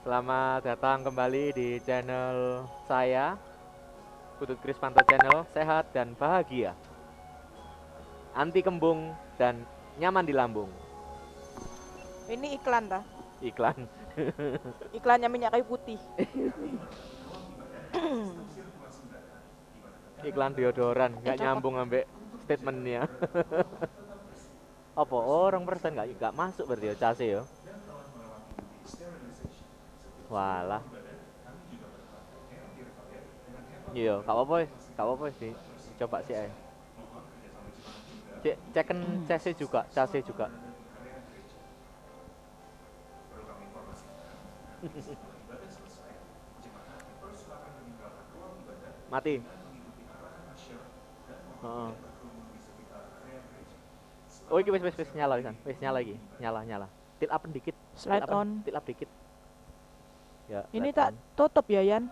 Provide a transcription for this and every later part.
Selamat datang kembali di channel saya, Putut Krismanto Channel, sehat dan bahagia, anti kembung dan nyaman di lambung. Ini iklan dah. Iklan. Iklannya minyak kayu putih. Iklan deodoran, nggak nyambung ambek statementnya. Apa orang persen nggak masuk berarti ya case ya. Walah. Iya, kak apa sih? Coba sih ceken case juga. Mati. Oh, iki wis nyala wisan. Wis nyala iki. Nyala. Tilt up dikit. Slide on. Tilt up dikit. Ya. Ini tak tutup ya, Yan?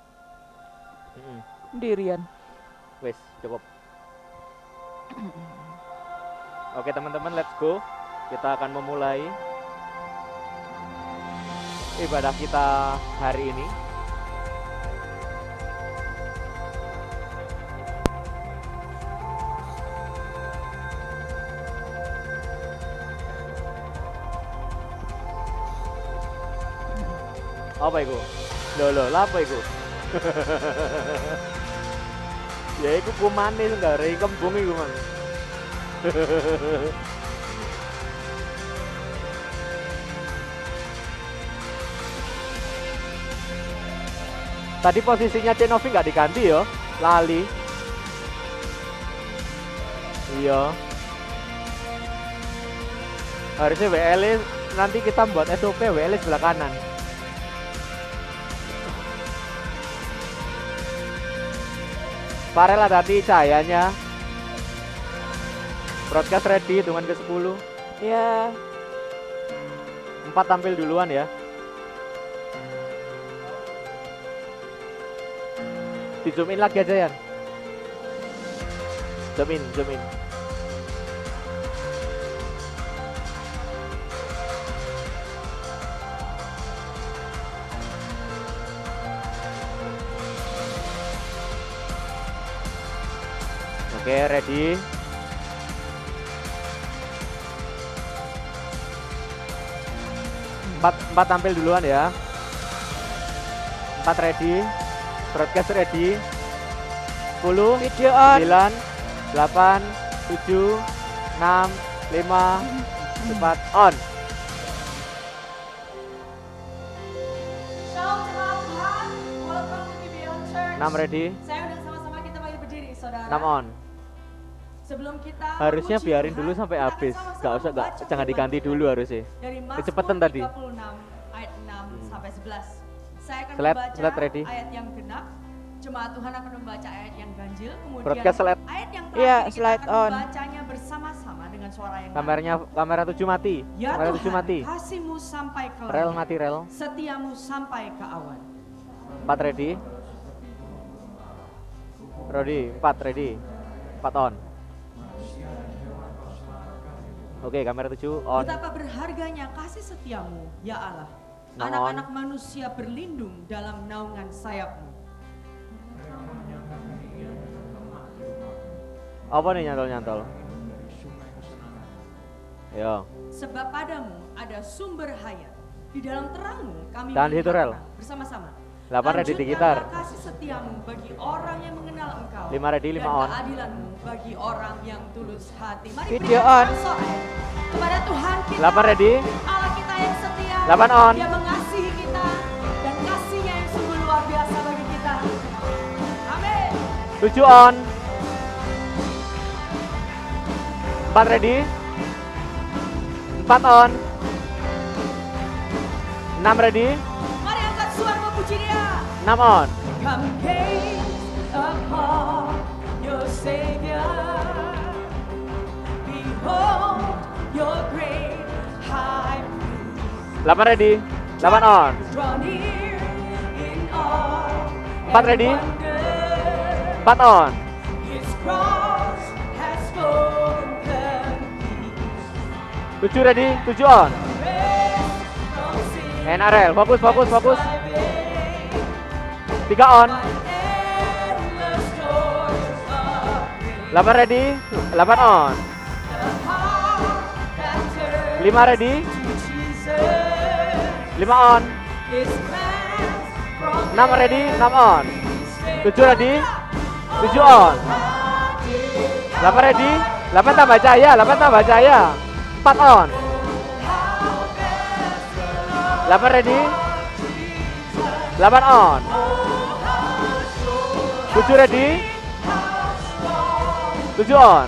Dirian. Wis, cukup. Oke, teman-teman, let's go. Kita akan memulai ibadah kita hari ini. Apa itu? Loh, apa itu? Ya itu kumane enggak rei kembung iku, Man. Tadi posisinya Cenovi nggak diganti yo, lali. Iya. Harusnya WL nanti kita buat SOP WL sebelah kanan. Farel hati cahayanya. Broadcast ready, hitungan ke 10. Ya. 4 tampil duluan ya. Di zoom in lagi aja ya. Zoom in. Oke, ready. Empat tampil duluan ya. 4 ready. Broadcast ready. 10, Video on. 9, 8, 7, 6, 5, 4, on. Shalom jemaat Tuhan, welcome to Beyond Church. 6 ready. Saya undang sama-sama kita bagi berdiri, saudara. 6 on. Sebelum kita Harusnya memuji biarin Tuhan, dulu sampai kita akan habis. sama-sama membaca Jangan firman diganti Tuhan dulu harusnya. Dari Kecepatan Mazmur tadi. 36 ayat 6 sampai 11. Saya akan Slide membaca ready. ayat yang genap. Jemaat Tuhan akan membaca ayat yang ganjil, kemudian Broadcast slide. ayat yang Iya, terakhir kita slide akan on. membacanya bersama-sama dengan suara yang Kamera 7 mati. Ya Kamera 7 Tuhan, mati. kasih-Mu sampai ke langit, Rel mati rel. setiamu sampai ke awan. 4 ready. Ready, 4 ready. 4 on. Oke, kamera 7 on. Betapa berharganya kasih setiamu, ya Allah. Now Anak-anak manusia berlindung dalam naungan sayapmu. Apa nih nyantol? Yo. Sebab padamu ada sumber hayat. Di dalam terangmu kami Tahan situ, Rel. melihat bersama-sama. 8 ready di gitar. Lanjutkanlah kasih setiamu bagi orang yang mengenal engkau. 5 ready, 5 on. Dan keadilanmu bagi orang yang tulus hati. Mari Video kita on. bersorak kepada Tuhan kita. 8 ready. Allah kita yang setia. 8 on. Dia mengasihi kita dan kasihnya yang sungguh luar biasa bagi kita. Amin. 7 on. 4 ready. 4 on. 6 ready. Mari angkat suara memuji Dia. 6 on. Come gaze upon your Savior. Behold your great high priest. 8 ready. 8 on. Draw near in awe 4 ready. and wonder. 4 on. His cross has spoken peace. 7 ready. 7 on. Rest from sin NRL. Fokus. and strife 3 on. 8 ready, 8 on. 5 ready, 5 on. 6 ready, 6 on. 7 ready, 7 on. 8 ready, 8 tambah cahaya, 8 tambah cahaya. 4 on. 8 ready, 8 on. 7 ready, 7 on.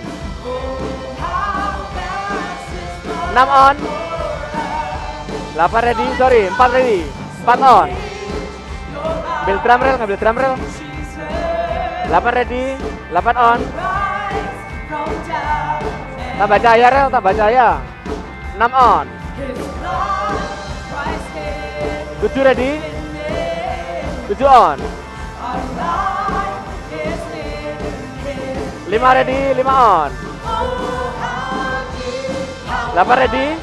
6 on. 8 ready, sorry, 4 ready, 4 on. Ambil drum rail, ngambil drum rail. 8 ready, 8 on. Tambah cahaya rel, tambah cahaya. 6 on. 7 ready, 7 on. 5 ready, 5 on. 8 ready,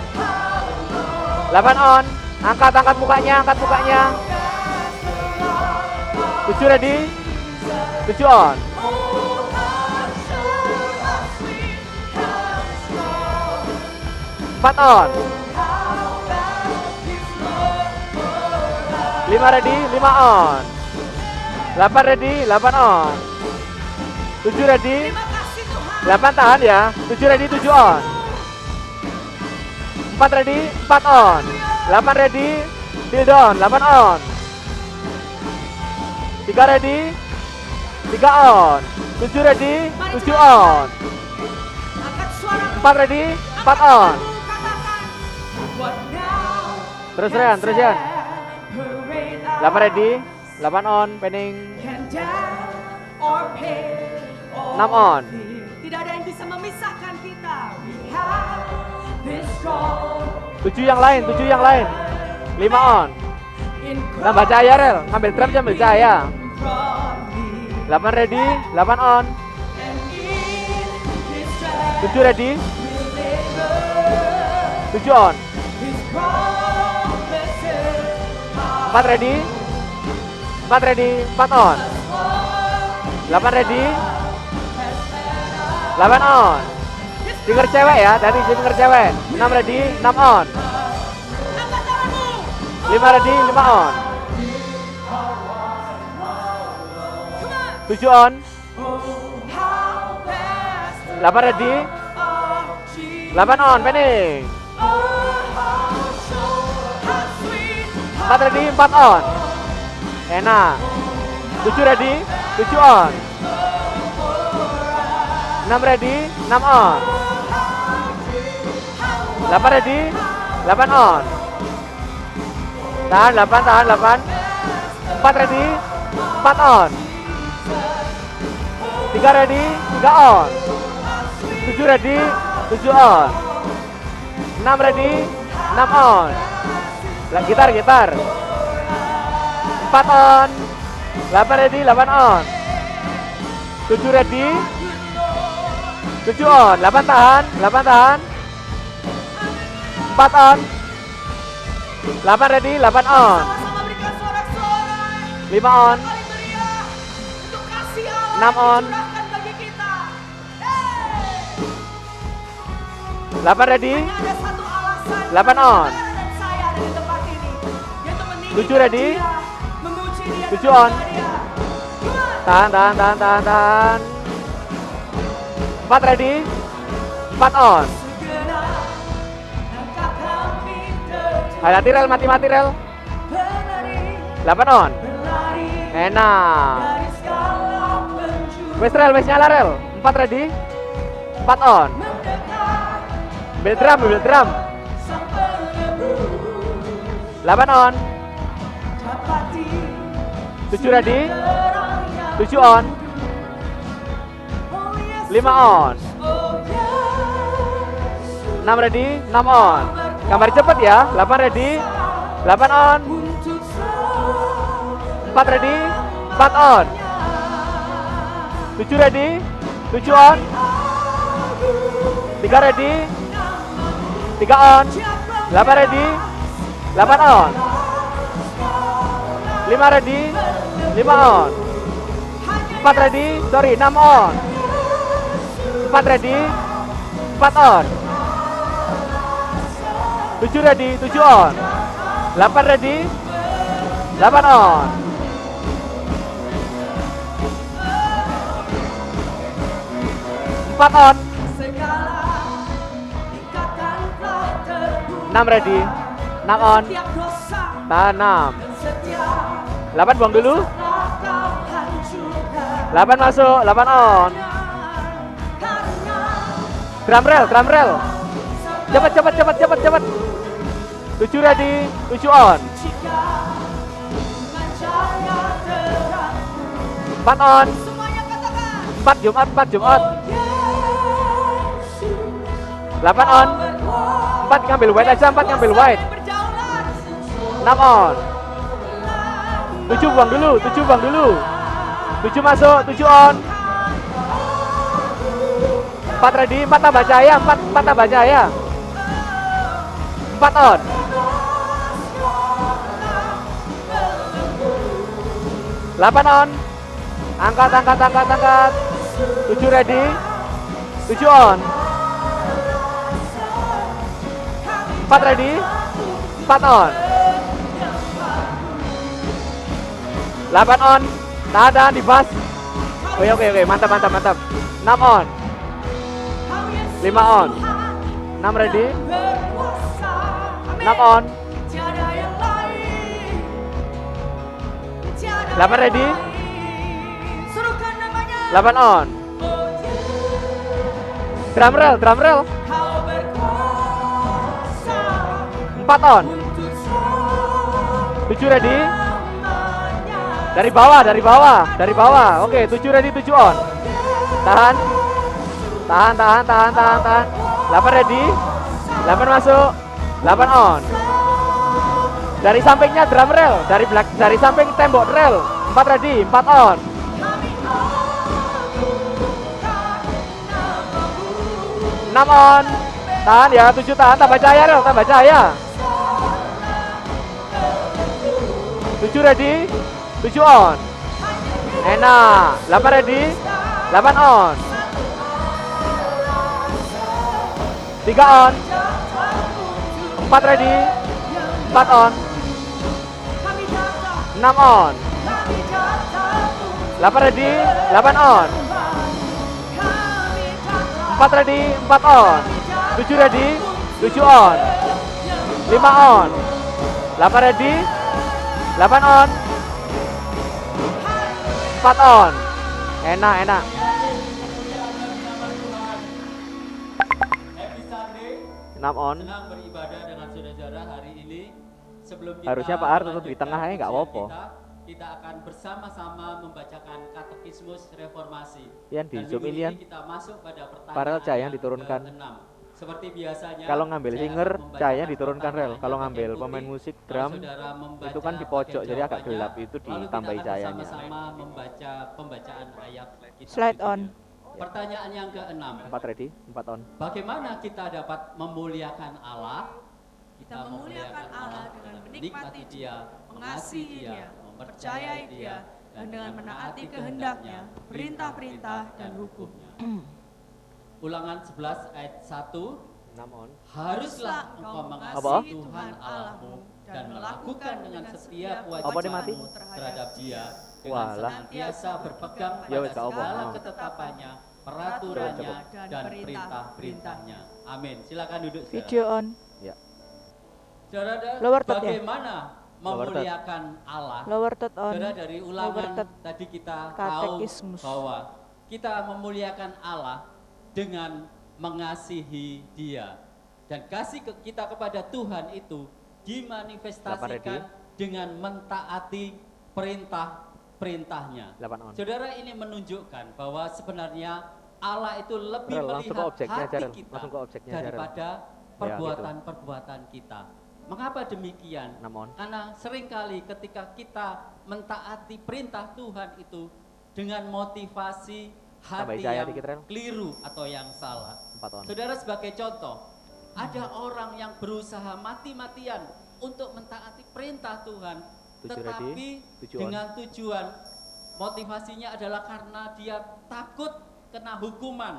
8 on. Angkat mukanya, angkat mukanya. 7 ready, 7 on. 4 on. 5 ready, 5 on. 8 ready, 8 on. 7 ready, 8 tahan ya. 7 ready, 7 on. 4 ready, 4 on. 8 ready, till down, 8 on. 3 ready, 3 on. 7 ready, 7 on. 4 ready, 4 on. Terus Rian, terus Rian. 8 ready, 8 on, pending. 6 on. Tidak ada yang bisa memisahkan kita. 7 yang lain, 7 yang lain. 5 on. Tambah cahaya rel, ngambil drum ambil cahaya. 8 ready, 8 on. 7 ready, 7 on. 4 ready, 4 ready, 4 on. 8 ready, 8 on. Finger cewek ya, dari finger cewek. 6 ready, 6 on. 5 ready, 5 on. 7 on. 8 ready, 8 on, pending. 4 ready, 4 on. Enak. 7 ready, 7 on. 6 ready, 6 on. 8 ready, 8 on. Tahan 8, tahan 8. 4 ready, 4 on. 3 ready, 3 on. 7 ready, 7 on. 6 ready, 6 on. Gitar, gitar. 4 on. 8 ready, 8 on. 7 ready, 7 on. 8 tahan, 8 tahan. 4 on. 8 ready, 8 on. 5 on. 6 on. 8 ready, 8 on. 7 ready, 7 on. Tahan, tahan, tahan, tahan, tahan. 4 ready, 4 on. Hati rel, mati rel. 8 on. Enak. Wes rel, wes nyala rel. 4 ready, 4 on. Bel drum, bel drum. 8 on. 7 ready, 7 on. 5 on. 6 ready, 6 on. Gambar cepet ya. 8 ready, 8 on. 4 ready, 4 on. 7 ready, 7 on. 3 ready, 3 on. 8 ready, 8 on. 5 ready, 5 on. 4 ready, sorry 6 on. 4 ready, 4 on. 7 ready, 7 on. 8 ready, 8 on. 4 on. 6 ready, 6 on. Tahan 6. 8 buang dulu. 8 masuk, 8 on. Drum rel. Cepat. 7 ready, 7 on. 4 on. 4 Jumat. 8 on. 4 ngambil white aja, 4 ngambil white. 6 on. 7 buang dulu. 7 masuk, 7 on. 4 ready, 4 tambah cahaya, 4 tambah cahaya. 4 on. 8 on. Angkat. 7 ready. 7 on. 4 ready. 4 on. 8 on. Tahan di bas. Oke, mantap. 6 on. 5 on. 6 ready. 6 on. 8 ready. 8 on. Drum rel. 4 on. 7 ready. Dari bawah. Oke, 7 ready, 7 on. Tahan. 8 ready. 8 masuk. 8 on. Dari sampingnya drum rel, dari samping tembok rel. 4 ready, 4 on. 6 on. Tahan ya, 7 tahan, tambah cahaya rel, 7 ready, 7 on. Enak. 8 ready, 8 on. 3 on. 4 ready, 4 on. 6 on. 8 ready, 8 on. 4 ready, 4 on. 7 ready, 7 on. 5 on. 8 ready, 8 on. 4 on. Enak. Happy Sunday. 6 on. Senang beribadah dengan saudara-saudara hari ini. Sebelum kita Harusnya Pak Ar tutup di melanjutkan tengah aja, nggak ujian apa-apa. Kita akan bersama-sama membacakan katekismus reformasi. Yan, di Dan zoom minggu ini, Yan. kita masuk pada pertanyaan Padahal cahaya yang diturunkan. ke-6. Seperti biasanya, Kalau ngambil saya singer, akan membacakan cahaya diturunkan rel. pertanyaannya Kalau bagian ngambil putih, pemain musik, lalu drum, saudara membaca itu kan di pojok, bagian jadi agak jawabannya, gelap, itu lalu kita ditambahi akan cahayanya. bersama-sama membaca pembacaan ayat kitab Slide suci. on. Pertanyaan yang ke-6. 4 ready, 4 on. Bagaimana kita dapat memuliakan Allah? Kita memuliakan Allah dengan menikmati Dia, mengasihi Dia, mempercayai Dia, dan dengan menaati kehendak-Nya, perintah-perintah dan hukum-Nya. Ulangan 11 ayat 1. 6 on. Haruslah engkau Apa? mengasihi Tuhan Allahmu dan melakukan dengan setia Apa dia mati? kewajibanmu terhadap Dia dengan Walah. senantiasa berpegang Ya, pada wes, gak apa. segala Oh. ketetapannya, peraturannya, Coba. dan perintah-perintahnya. Amin. Silakan duduk, saudara. Video on. Ya. Saudara, Lower third ya? bagaimana Lower third. memuliakan Allah? Lower third on. Saudara, dari ulangan Lower third. tadi kita tahu Katekismus. bahwa kita memuliakan Allah dengan mengasihi Dia. Dan kasih kita kepada Tuhan itu dimanifestasikan dengan mentaati perintah-perintahnya. 8 on. Saudara, ini menunjukkan bahwa sebenarnya Allah itu lebih Rel, langsung ke melihat objeknya aja, hati Rel. kita Langsung ke objeknya aja, Rel. daripada gitu. perbuatan-perbuatan kita. Mengapa demikian? 6 on. Karena seringkali ketika kita mentaati perintah Tuhan itu dengan motivasi Tambahin hati cahaya yang dikit, Rel. keliru atau yang salah. 4 on. Saudara, sebagai contoh, ada orang yang berusaha mati-matian untuk mentaati perintah Tuhan, 7 ready. tetapi 7 on. dengan tujuan motivasinya adalah karena dia takut kena hukuman,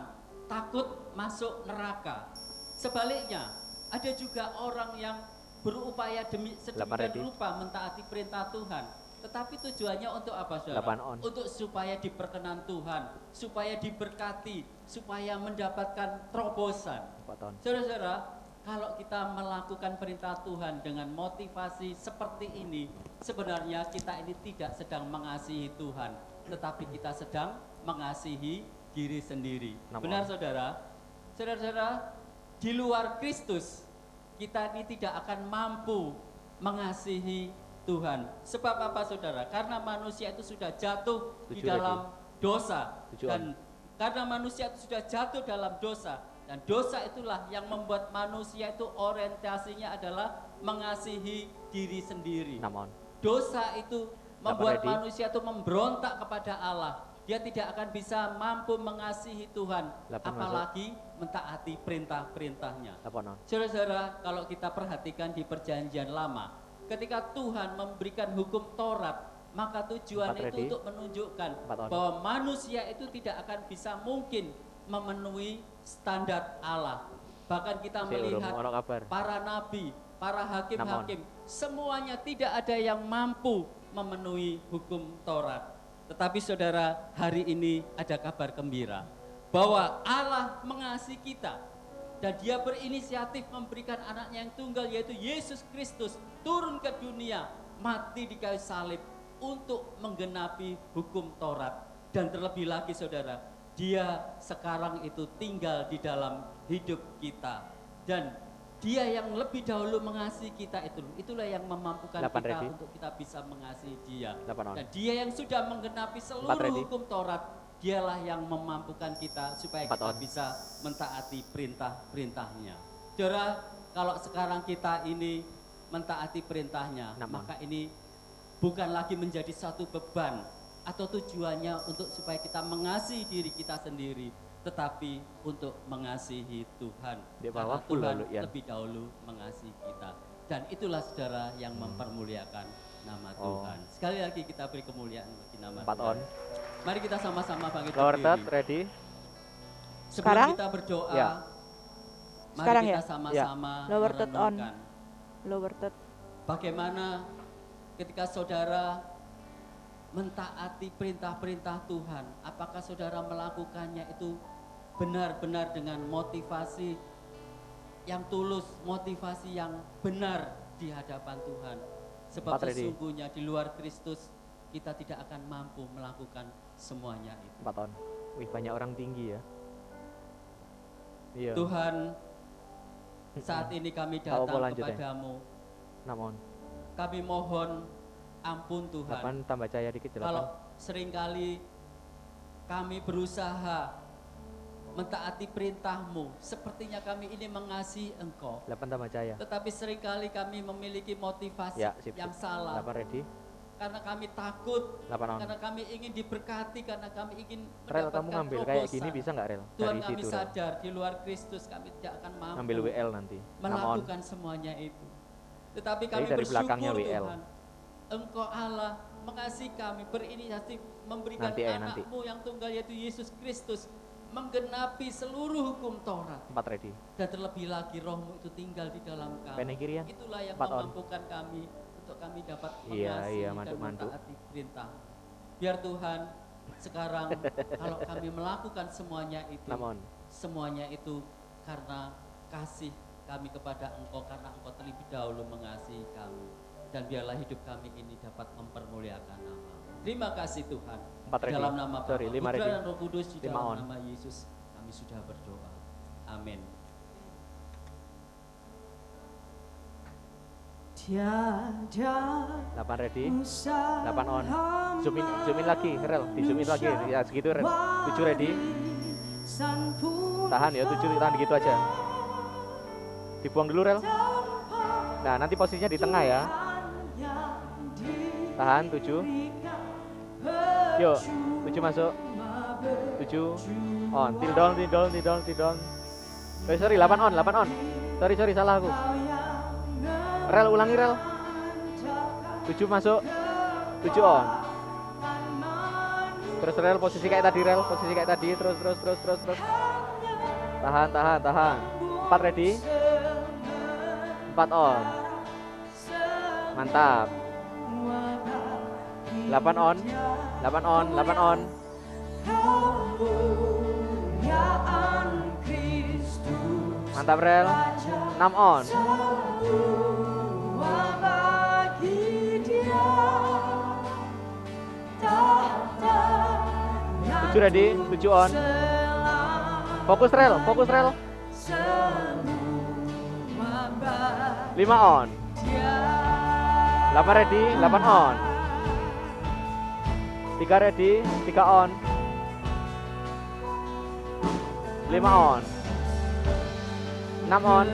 takut masuk neraka. Sebaliknya, ada juga orang yang berupaya sedemikian 8 ready. rupa mentaati perintah Tuhan, tetapi tujuannya untuk apa, saudara? 8 on. Untuk supaya diperkenan Tuhan, supaya diberkati, supaya mendapatkan terobosan. 4 on. Saudara-saudara, kalau kita melakukan perintah Tuhan dengan motivasi seperti ini, sebenarnya kita ini tidak sedang mengasihi Tuhan, tetapi kita sedang mengasihi diri sendiri. Namun. Benar, saudara? Saudara-saudara, di luar Kristus, kita ini tidak akan mampu mengasihi Tuhan. Sebab apa, saudara? Karena manusia itu sudah jatuh di 7 dalam dosa. 7 Dan karena manusia itu sudah jatuh dalam dosa, dan dosa itulah yang membuat manusia itu orientasinya adalah mengasihi diri sendiri. 6 on. Dosa itu membuat ready. manusia itu memberontak kepada Allah. Dia tidak akan bisa mampu mengasihi Tuhan, 8 apalagi mentaati perintah-perintahnya. 8 on. Saudara-saudara, kalau kita perhatikan di perjanjian lama, ketika Tuhan memberikan hukum Taurat, maka tujuan 4 itu ready. untuk menunjukkan 4 on. bahwa manusia itu tidak akan bisa mungkin memenuhi standar Allah. Bahkan kita Si urung melihat ono kabar. para nabi, para hakim-hakim, semuanya tidak ada yang mampu memenuhi hukum Taurat. Tetapi saudara, hari ini ada kabar gembira bahwa Allah mengasihi kita dan Dia berinisiatif memberikan anaknya yang tunggal, yaitu Yesus Kristus, turun ke dunia, mati di kayu salib untuk menggenapi hukum Taurat. Dan terlebih lagi, saudara, Dia sekarang itu tinggal di dalam hidup kita, dan Dia yang lebih dahulu mengasihi kita, itulah yang memampukan 8 kita ready. untuk kita bisa mengasihi Dia. 8 on. Dan Dia yang sudah menggenapi 4 seluruh ready. hukum Taurat, Dialah yang memampukan kita supaya 4 kita on. bisa mentaati perintah-perintahnya. Saudara, kalau sekarang kita ini mentaati perintahnya, 6 on. maka ini bukan lagi menjadi satu beban atau tujuannya untuk supaya kita mengasihi diri kita sendiri, tetapi untuk mengasihi Tuhan. Di bawah Karena full Tuhan lalu, ya. lebih dahulu mengasihi kita. Dan itulah, saudara, yang mempermuliakan nama Oh. Tuhan. Sekali lagi kita beri kemuliaan bagi nama 4 Tuhan. on. Mari kita sama-sama bangkit Lower third berdiri. ready. Sebelum Sekarang? kita berdoa, Ya. mari Sekarang kita ya? sama-sama Lower third on. merenungkan Lower third. bagaimana ketika saudara mentaati perintah-perintah Tuhan, apakah saudara melakukannya itu benar-benar dengan motivasi yang tulus, motivasi yang benar di hadapan Tuhan. Sebab 4 ready. sesungguhnya di luar Kristus kita tidak akan mampu melakukan semuanya itu. 4 on. Wih, banyak orang tinggi ya. Iya. Tuhan, saat ini kami Apa datang lanjut ya? kepadamu. 6 on. Kami mohon ampun Tuhan. 8 tambah cahaya dikit 8. Kalau seringkali kami berusaha mentaati perintah-Mu, sepertinya kami ini mengasihi Engkau. 8 tambah cahaya. Tetapi seringkali kami memiliki motivasi Ya, sip. yang salah. 8 ready. Karena kami takut, 8 on. karena kami ingin diberkati, karena kami ingin Rel, kamu mendapatkan ngambil kayak terobosan. gini bisa nggak Rel? Tuhan, Dari kami situ Rel. sadar di luar Kristus kami tidak akan mampu Ngambil WL nanti. 6 on. melakukan semuanya itu. Tetapi Jadi kami dari bersyukur belakangnya WL. Tuhan, Engkau Allah mengasihi kami, berinisiatif memberikan Nanti ya, nanti. anakmu yang tunggal, yaitu Yesus Kristus, menggenapi seluruh hukum Taurat. 4 ready. Dan terlebih lagi Roh-Mu itu tinggal di dalam kami. Pengen kirian. Itulah yang 4 on. memampukan kami untuk kami dapat Iya, mengasihi iya, dan mantuk-mantuk. mentaati perintah. Biar Tuhan sekarang kalau kami melakukan semuanya itu, 6 on. semuanya itu karena kasih kami kepada Engkau, karena Engkau terlebih dahulu mengasihi kami. Dan biarlah hidup kami ini dapat mempermuliakan nama. Terima kasih Tuhan. 4 ready. Dalam nama Sorry, Bapa, 5 Putra ready. dan Roh Kudus, di 5 dalam on. nama Yesus kami sudah berdoa. Amin. Tiada 8 ready. usah 8 on. Zoom in lagi, Rel. Di zoom in lagi. Ya segitu Rel. 7 ready. Tahan ya, 7 tahan gitu aja. Dibuang dulu Rel. Nah, nanti posisinya di tengah ya. Tahan 7. Yuk, 7 masuk. 7 on. Till down, till down, till down, till down. Sorry, 8 on, 8 on. Sorry, salah aku. Rel, ulangi Rel. 7 masuk. 7 on. Terus rel posisi kayak tadi, rel posisi kayak tadi. Terus. Tahan. 4 ready. 4 on. Mantap. 8 on. Mantap rel. 6 on. 7 ready. 7 on. Fokus rel. 5 on. 8 ready. 8 on. 3 ready. 3 on. 5 on. 6 on.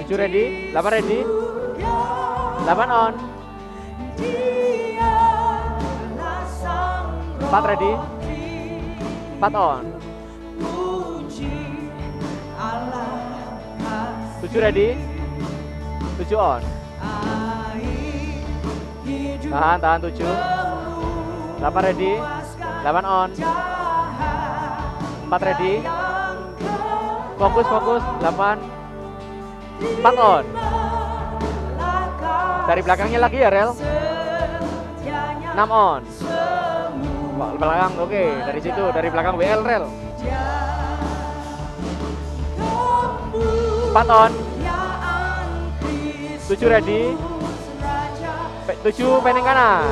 7 ready. 8 ready. 8 on. 4 ready. 4 on. 7 ready. 7 on. Tahan 7. 8 ready. 8 on. 4 ready. Fokus 8. 4 on. Dari belakangnya lagi ya rel. 6 on. Belakang, oke. Dari situ, dari belakang WL rel. 4 on. 7 ready. 7 pending kanan.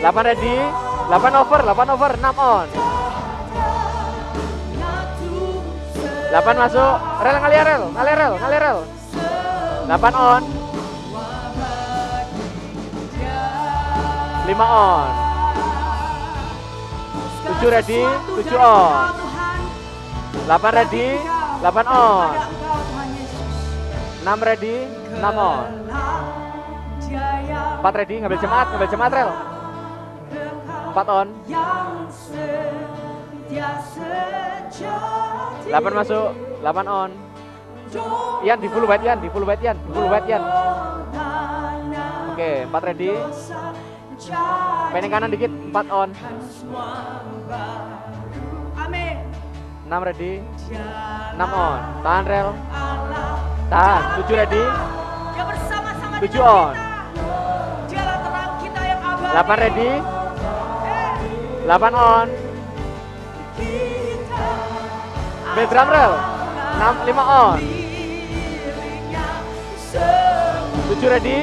8 ready. 8 over, 6 on. 8 masuk. Rel ngalir rel. 8 on. 5 on. 7 ready. 7 on. 8 ready. 8 on. 6 ready. 6 on. 4 ready. Ngambil jemaat rel. 4 on. 8 masuk. 8 on. Ian di full white Ian. Oke, 4 ready. Pending kanan dikit. 4 on. Amin. 6 ready. 6 on. Tahan rel. Tahan. 7 ready. Dia bersama-sama 7 dengan on. kita. Dialah terang kita yang abadi. 8 ready. 8 on. Bel drum rel. 5 on. 7 ready.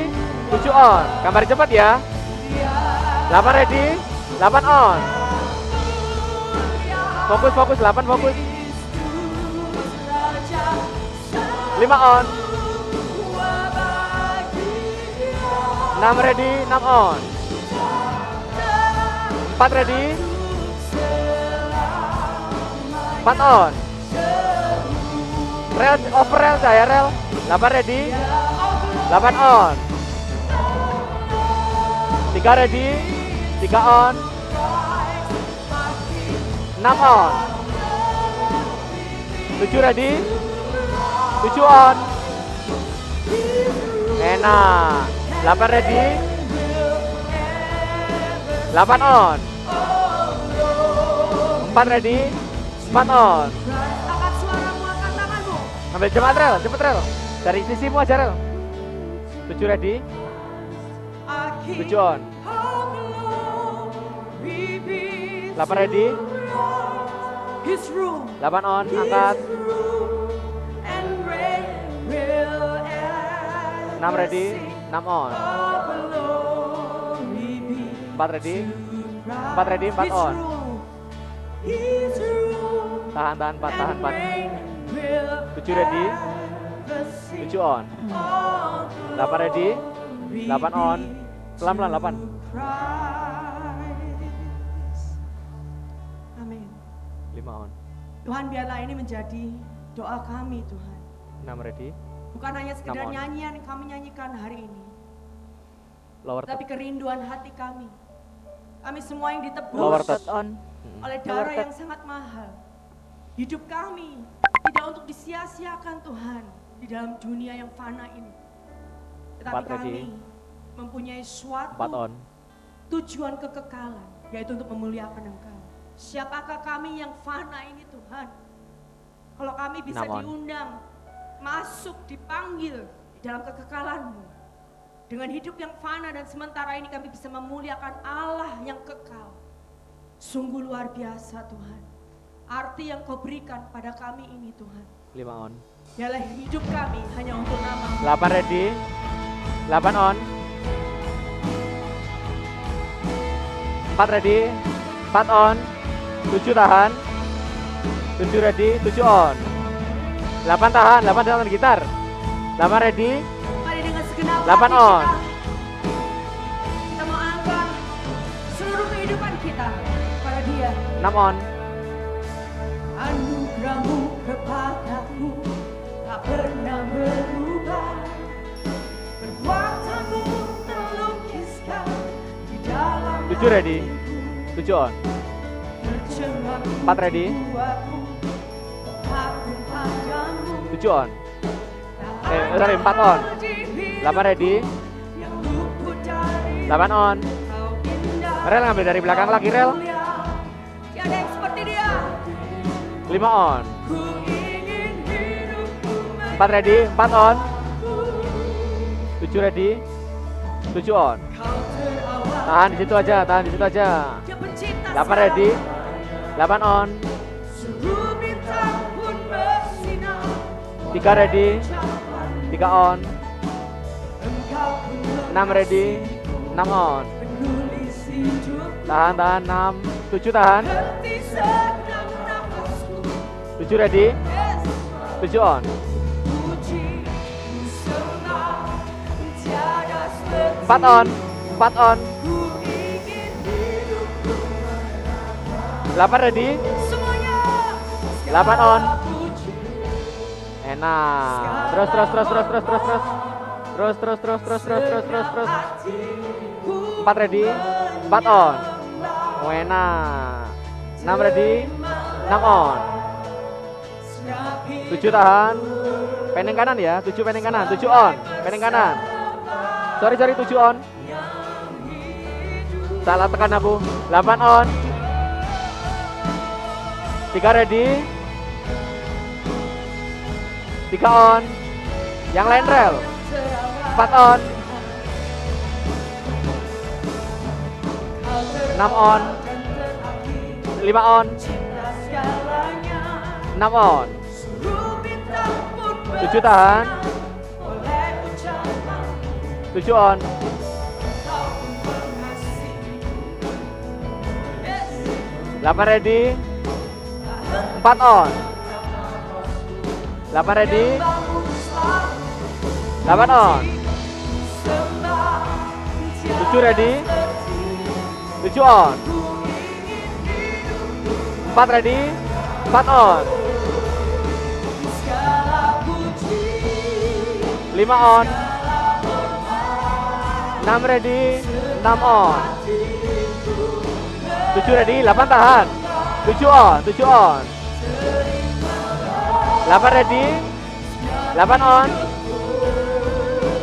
7 on. Gambar cepat ya. 8 ready. 8 on. Fokus 8 fokus. 5 on. 6 ready. 6 on. 4 ready. 4 on. Rel over rel saya rel. 8 ready. 8 on. 3 ready. 3 on. 6 on. 7 ready. 7 on. Enak. 8 ready. 8 on. 4 ready. 4 on. Angkat suaramu, angkat tanganmu. Ambil jemaat rel, cepet rel. Dari sisimu aja rel. 7 ready. 7 on. 8 ready. 8 on, angkat. 6 ready. 6 on. 4 ready. 4 ready, 4 on. Tahan 4. 7 ready. 7 on. 8 ready. 8 on. Pelan-pelan 8. Amin. 5 on. Tuhan, biarlah ini menjadi doa kami, Tuhan. 6 ready. Bukan hanya sekedar 6 on. nyanyian yang kami nyanyikan hari ini, Lower tapi third. kerinduan hati kami. Kami semua yang ditebus Lower Third third. on. oleh darah yang sangat mahal. Hidup kami tidak untuk disia-siakan Tuhan di dalam dunia yang fana ini. Tetapi Empat ready. kami mempunyai suatu 4 on. tujuan kekekalan, yaitu untuk memuliakan Engkau. Siapakah kami yang fana ini Tuhan? Kalau kami bisa 6 on. diundang, masuk, dipanggil di dalam kekekalan-Mu. Dengan hidup yang fana dan sementara ini kami bisa memuliakan Allah yang kekal. Sungguh luar biasa Tuhan. Arti yang Kau berikan pada kami ini Tuhan. 5 on. Ialah hidup kami hanya untuk nama. 8 ready. 8 on. 4 ready. 4 on. 7 tahan. 7 ready. 7 on. 8 tahan. 8 tahan gitar. 8 ready. Mari dengan segenap 8 hati on. kita mau angkat seluruh kehidupan kita pada Dia. 6 on. Anugerah-Mu kepadaku tak pernah berubah. Perbuatan-Mu terlukiskan di dalam 7 ready. 7 on. 4 ready. 7 on. Sorry, 4 on. 8 ready. 8 on. Rel ngambil dari belakang lagi, Rel. Tiada yang seperti Dia. 5 on. Ku ingin hidupku 4 ready. 4 on. 7 ready. 7 on. Kau terawal. Tahan di situ aja, tahan di situ aja. Dia pencipta 8 ready. 8 on. seluruh bintang pun bersinar. 3 ready. 3 on. Engkau pun 6 ready. 6 on. menulis hidup. Tahan, tahan. 6. 7 tahan. Henti sedang nafasku. 7 ready. Yes. 7 on. Puji, ku sembah, tiada seperti. 4 on. 4 on. Ku ingin hidupku 8 ready. semuanya. 8 on. Puji, Enak. Terus. Terus. 4 ready. 4 on. Oh, enak. 6 ready. 6 on. 7 tahan. Peneng kanan ya. 7 peneng kanan. 7 on. Peneng kanan. Sorry 7 on. Salah tekan aku. 8 on. 3 ready. 3 on. Yang lain rel. 4 on. 6 on. 5 on. 6 on. 7 tahan. 7 on. 8 ready. 4 on. 8 ready. 8 on. 7 ready. 7 on. 4 ready. 4 on. 5 on. 6 ready. 6 on. 7 ready. 8 tahan. 7 on. 7 on. 8 ready. 8 on.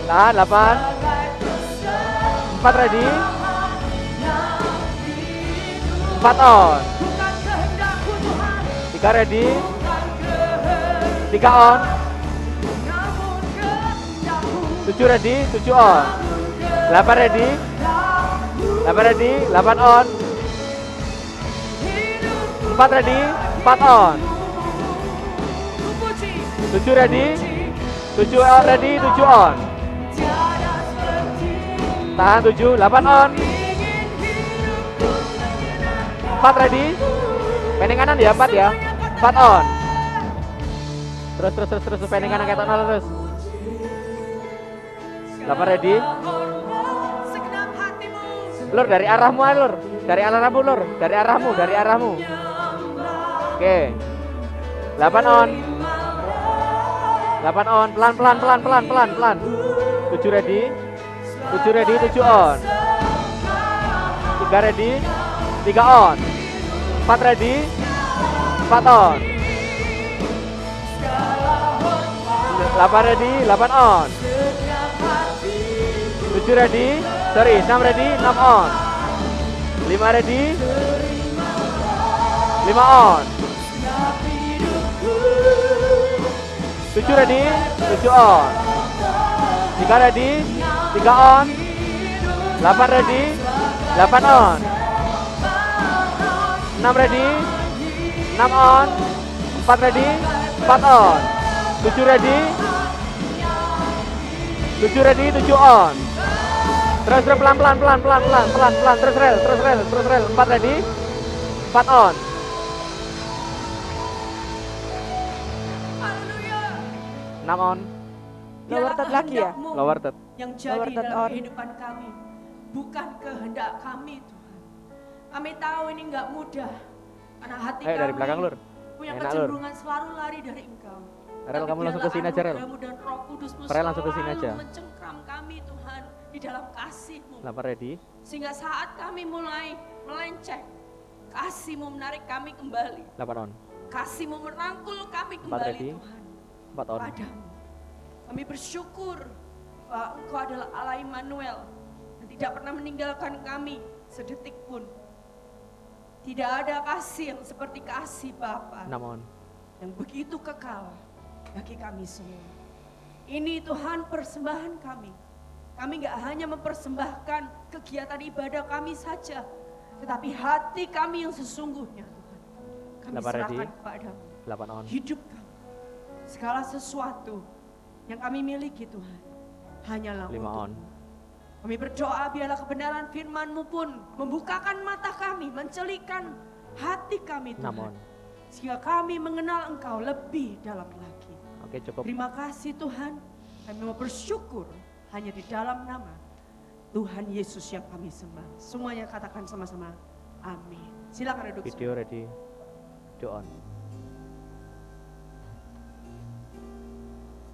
Tahan 8. 4 ready. 4 on. 3 ready. 3 on. 7 ready. 7 on. 8 ready. 8 ready. 8 on. 4 ready. 4 on. 7 ready. 7 on ready. 7 on. Tahan 7. 8 on. 4 ready. Pending kanan ya 4 ya. 4 on. Terus pending kanan kayak tonal terus. 8 ready. Segenap hatimu. Lur dari arahmu aja lur. Dari arahmu lur. Dari arahmu. Oke. 8 on. 8 on. Pelan. 7 ready. 7 ready. 7 on. 3 ready. 3 on. 4 ready, 4 on. 8 ready, 8 on. 7 ready, sorry, 6 ready, 6 on. 5 ready, 5 on. 7 ready, 7 on. 3 ready, 3 on. 8 ready, 8 on. 6 ready, 6 on. 4 ready, 4 on. 7 ready, 7 ready, 7 on. Terus pelan terus rel 4 ready, 4 on. Haleluya. 6 on, Lower third lagi ya? kehendakmu lower third. yang Lower jadi third dalam on. kehidupan kami, bukan kehendak kami Tuhan. Kami tahu ini nggak mudah, karena hati Ayo kami dari belakang lur. punya Enak, Lur. kecenderungan selalu lari dari Engkau. Rel, Tapi kamu langsung ke biarlah sini aja, Rel. anugerah-Mu dan Roh Kudus-Mu Rel, langsung ke sini selalu aja. mencengkram kami Tuhan di dalam kasih-Mu. 8 ready, Sehingga saat kami mulai melenceng, kasih-Mu menarik kami kembali. 8 on. Kasih-Mu merangkul kami 4 kembali ready, Tuhan 4 on. padamu. Kami bersyukur bahwa Engkau adalah Allah Immanuel yang tidak pernah meninggalkan kami sedetik pun. Tidak ada kasih yang seperti kasih Bapa 6 on. yang begitu kekal bagi kami semua. Ini Tuhan persembahan kami. Kami gak hanya mempersembahkan kegiatan ibadah kami saja, tetapi hati kami yang sesungguhnya Tuhan. Kami 8 ready, serahkan kepadamu. 8 on. Hidup kami, segala sesuatu yang kami miliki Tuhan, hanyalah 5 on. untuk-Mu. Kami berdoa biarlah kebenaran firman-Mu pun membukakan mata kami, mencelikkan hati kami 6 Tuhan. on. Sehingga kami mengenal Engkau lebih dalam lagi. Oke, cukup. Terima kasih Tuhan, kami mau bersyukur hanya di dalam nama Tuhan Yesus yang kami sembah. Semuanya katakan sama-sama, amin. Silakan duduk. Video ready, do on.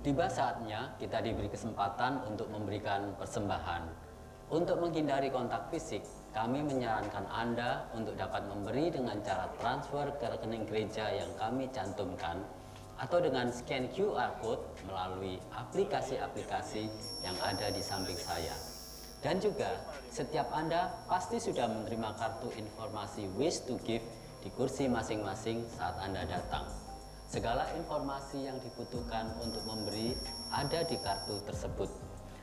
Tiba saatnya kita diberi kesempatan untuk memberikan persembahan. Untuk menghindari kontak fisik, kami menyarankan Anda untuk dapat memberi dengan cara transfer ke rekening gereja yang kami cantumkan atau dengan scan QR Code melalui aplikasi-aplikasi yang ada di samping saya. Dan juga, setiap Anda pasti sudah menerima kartu informasi Wish to Give di kursi masing-masing saat Anda datang. Segala informasi yang dibutuhkan untuk memberi ada di kartu tersebut.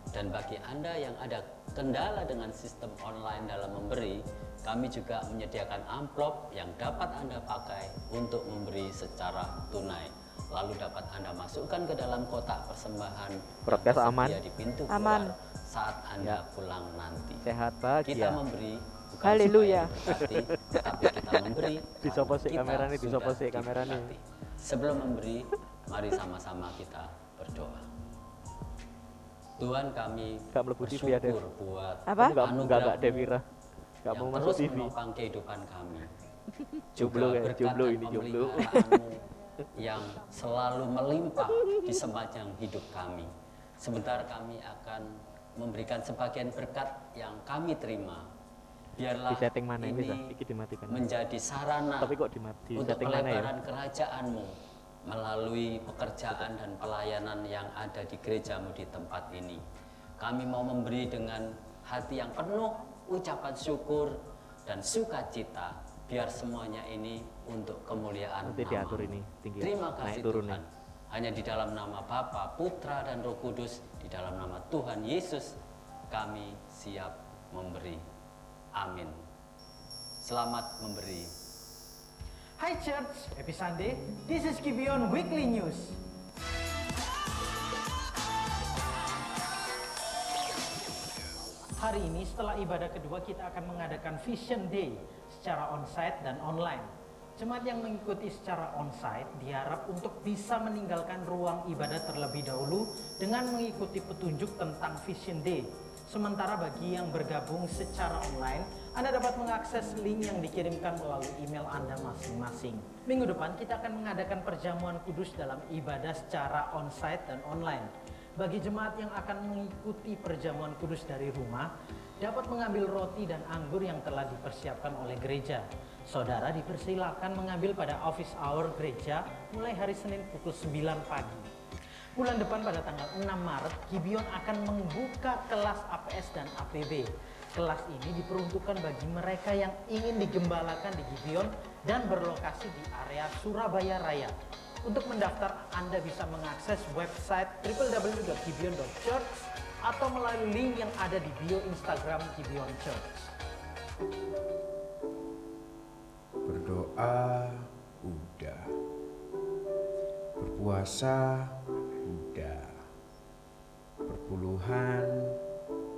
Dan bagi Anda yang ada kendala dengan sistem online dalam memberi, kami juga menyediakan amplop yang dapat Anda pakai untuk memberi secara tunai. Lalu dapat Anda masukkan ke dalam kotak persembahan Broadcast yang aman? tersedia di pintu Aman. keluar saat Anda pulang nanti. Sehat Kita bahagia. memberi bukan Haleluya. supaya diberkati, tetapi kita memberi Disopo sih karena kamera nih, kita disopo sudah sih kamera nih. diberkati. Sebelum memberi, mari sama-sama kita berdoa. Tuhan, kami Gak melebu TV ya, Dev? bersyukur buat Apa? Enggak Devira. Gak yang mau masuk terus TV. menopang kehidupan kami. Jomblo Juga kayak berkat jomblo dan ini jomblo. pemeliharaanmu yang selalu melimpah di sepanjang hidup kami. Sebentar kami akan memberikan sebagian berkat yang kami terima. Biarlah Di setting mana ini bisa? Iki dimatikan. menjadi sarana Tapi kok di untuk setting mana ya? pelebaran kerajaan-Mu melalui pekerjaan dan pelayanan yang ada di gereja-Mu di tempat ini. Kami mau memberi dengan hati yang penuh ucapan syukur dan sukacita, biar semuanya ini untuk kemuliaan Nanti diatur nama-Mu. ini tinggi Terima naik kasih turun Tuhan. nih. Hanya di dalam nama Bapa, Putra dan Roh Kudus, di dalam nama Tuhan Yesus, kami siap memberi. Amin. Selamat memberi. Hi Church, happy Sunday. This is Gibeon Weekly News. Hari ini setelah ibadah kedua kita akan mengadakan Vision Day secara onsite dan online. Jemaat yang mengikuti secara onsite diharap untuk bisa meninggalkan ruang ibadah terlebih dahulu dengan mengikuti petunjuk tentang Vision Day. Sementara bagi yang bergabung secara online, Anda dapat mengakses link yang dikirimkan melalui email Anda masing-masing. Minggu depan kita akan mengadakan perjamuan kudus dalam ibadah secara onsite dan online. Bagi jemaat yang akan mengikuti perjamuan kudus dari rumah, dapat mengambil roti dan anggur yang telah dipersiapkan oleh gereja. Saudara dipersilakan mengambil pada office hour gereja mulai hari Senin pukul 9 pagi. Bulan depan pada tanggal 6 Maret, Gibeon akan membuka kelas APS dan APB. Kelas ini diperuntukkan bagi mereka yang ingin digembalakan di Gibeon dan berlokasi di area Surabaya Raya. Untuk mendaftar, Anda bisa mengakses website www.gibeon.church atau melalui link yang ada di bio Instagram Gibeon Church. Berdoa udah, berpuasa udah, perpuluhan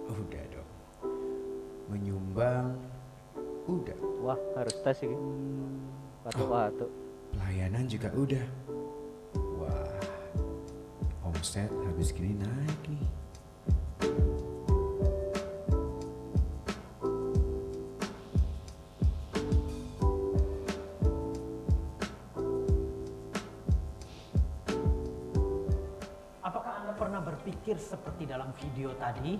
udah dong, menyumbang udah, Wah, harus tes ini. Watu-watu. pelayanan juga udah. Wah, omset habis gini naik nih. Apakah Anda pernah berpikir seperti dalam video tadi?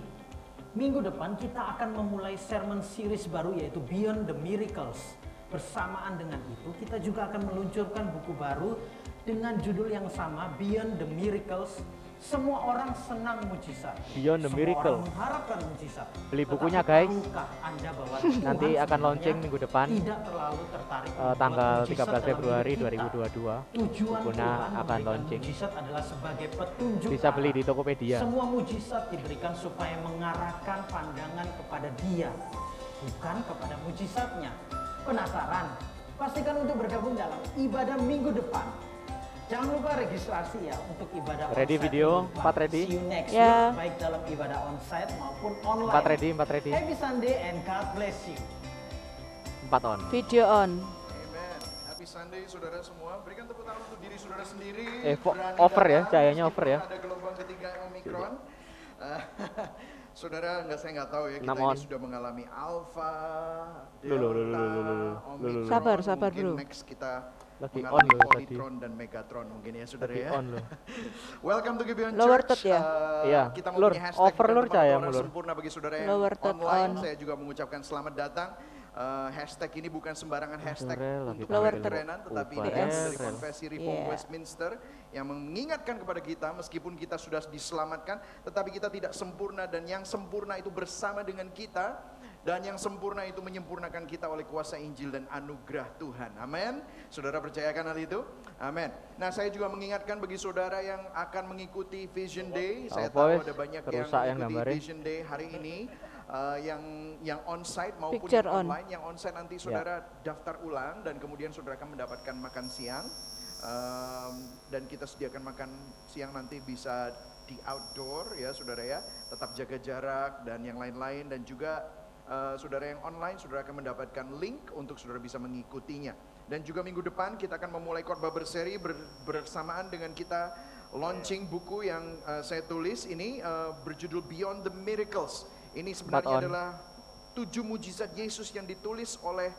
Minggu depan kita akan memulai sermon series baru yaitu Beyond the Miracles. Bersamaan dengan itu kita juga akan meluncurkan buku baru dengan judul yang sama, Beyond the Miracles. Semua orang senang mujizat. Beyond the Semua Miracle. orang mengharapkan mujizat. Beli Tetapi bukunya, guys. tahukah Anda bahwa Nanti Tuhan akan launching sebenarnya minggu depan, tidak terlalu tertarik membuat tanggal mujizat 13 dalam Februari hidup kita. 2022. Tujuan Bukunya Tuhan akan memberikan launching. mujizat adalah sebagai petunjuk Bisa beli arah. di Tokopedia. Semua mujizat diberikan supaya mengarahkan pandangan kepada Dia, bukan kepada mujizatnya. Penasaran? Pastikan untuk bergabung dalam ibadah minggu depan. Jangan lupa registrasi ya untuk ibadah Ready onsite video? minggu depan. 4 ready? See you next Ya. week, baik dalam ibadah onsite maupun online. 4 ready, 4 ready. Happy Sunday and God bless you. 4 on. Video on. Amen. Happy Sunday saudara semua. Berikan tepuk tangan untuk diri saudara sendiri. Berani Over ya, datang cahayanya over meskipun ya. Ada gelombang ketiga Omicron. Saudara, saya nggak tahu ya, kita 6 on. ini sudah mengalami Alpha, Lulu, Delta, lulu. Omicron. Sabar, mungkin bro. next kita Lagi on mengalami loh tadi. Polytron dan Megatron mungkin ya saudara Lagi ya. on loh. Welcome to Gibeon Lower Church. third ya? Iya. Kita Lur, mempunyai hashtag over lur, bukan cahaya tempat orang mulur. sempurna bagi saudara yang Lower third online. on. Saya juga mengucapkan selamat datang. Hashtag ini bukan sembarangan hashtag Rel lagi untuk Lower third. kekerenan, tetapi ini Upaya dari rel. Konfesi Reform Yeah. Westminster yang mengingatkan kepada kita meskipun kita sudah diselamatkan, tetapi kita tidak sempurna dan yang sempurna itu bersama dengan kita. Dan yang sempurna itu menyempurnakan kita oleh kuasa Injil dan anugerah Tuhan. Amin. Saudara percayakan hal itu? Amin. Nah, saya juga mengingatkan bagi saudara yang akan mengikuti Vision Day. Saya Apa tahu wes? ada banyak yang Kerusak yang mengikuti gambarnya. Vision Day hari ini. Yang onsite maupun Picture yang on. online. Yang onsite nanti saudara daftar ulang dan kemudian saudara akan mendapatkan makan siang. Dan kita sediakan makan siang nanti bisa di outdoor ya saudara ya. Tetap jaga jarak dan yang lain-lain dan juga saudara yang online, saudara akan mendapatkan link untuk saudara bisa mengikutinya. Dan juga minggu depan kita akan memulai khotbah berseri bersamaan dengan kita launching buku yang saya tulis ini berjudul Beyond the Miracles. Ini sebenarnya on. adalah 7 mujizat Yesus yang ditulis oleh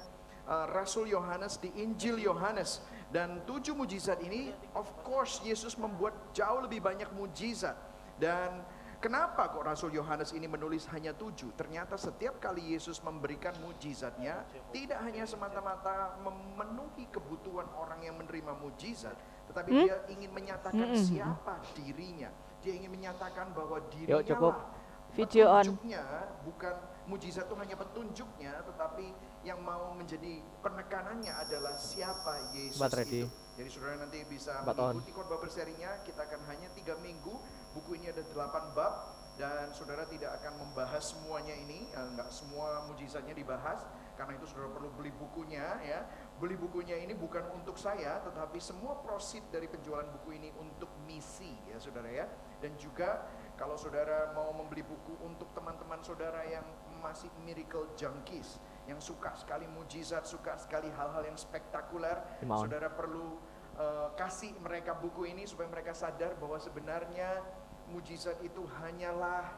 Rasul Yohanes di Injil Yohanes. Dan 7 mujizat ini, of course Yesus membuat jauh lebih banyak mujizat. Dan kenapa kok Rasul Yohanes ini menulis hanya 7? Ternyata setiap kali Yesus memberikan mujizatnya, tidak hanya semata-mata memenuhi kebutuhan orang yang menerima mujizat, tetapi dia ingin menyatakan siapa dirinya. Dia ingin menyatakan bahwa dirinya cukup. lah Video on. petunjuknya, bukan mujizat itu hanya petunjuknya, tetapi yang mau menjadi penekanannya adalah siapa Yesus 4 ready. itu. Jadi saudara nanti bisa 4 on. mengikuti khotbah berserinya. Kita akan hanya 3 minggu. Buku ini ada 8 bab dan saudara tidak akan membahas semuanya ini, enggak semua mujizatnya dibahas. Karena itu saudara perlu beli bukunya ya. Beli bukunya ini bukan untuk saya, tetapi semua proceed dari penjualan buku ini untuk misi ya saudara ya. Dan juga kalau saudara mau membeli buku untuk teman-teman saudara yang masih miracle junkies, yang suka sekali mujizat, suka sekali hal-hal yang spektakuler, Imaun. saudara perlu kasih mereka buku ini supaya mereka sadar bahwa sebenarnya mujizat itu hanyalah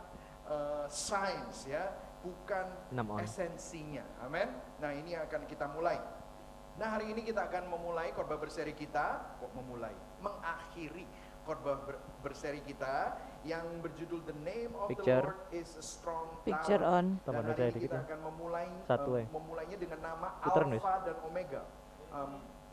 sains ya, bukan 6 on. esensinya. Amin. Nah, ini akan kita mulai. Nah, hari ini kita akan memulai khotbah berseri kita, mengakhiri khotbah berseri kita yang berjudul The Name of Picture. the Lord is a Strong Picture Tower. on. Dan Tambah hari aja ini dikit kita ya. akan Satu, memulainya dengan nama Puter, Nis. Alpha dan Omega.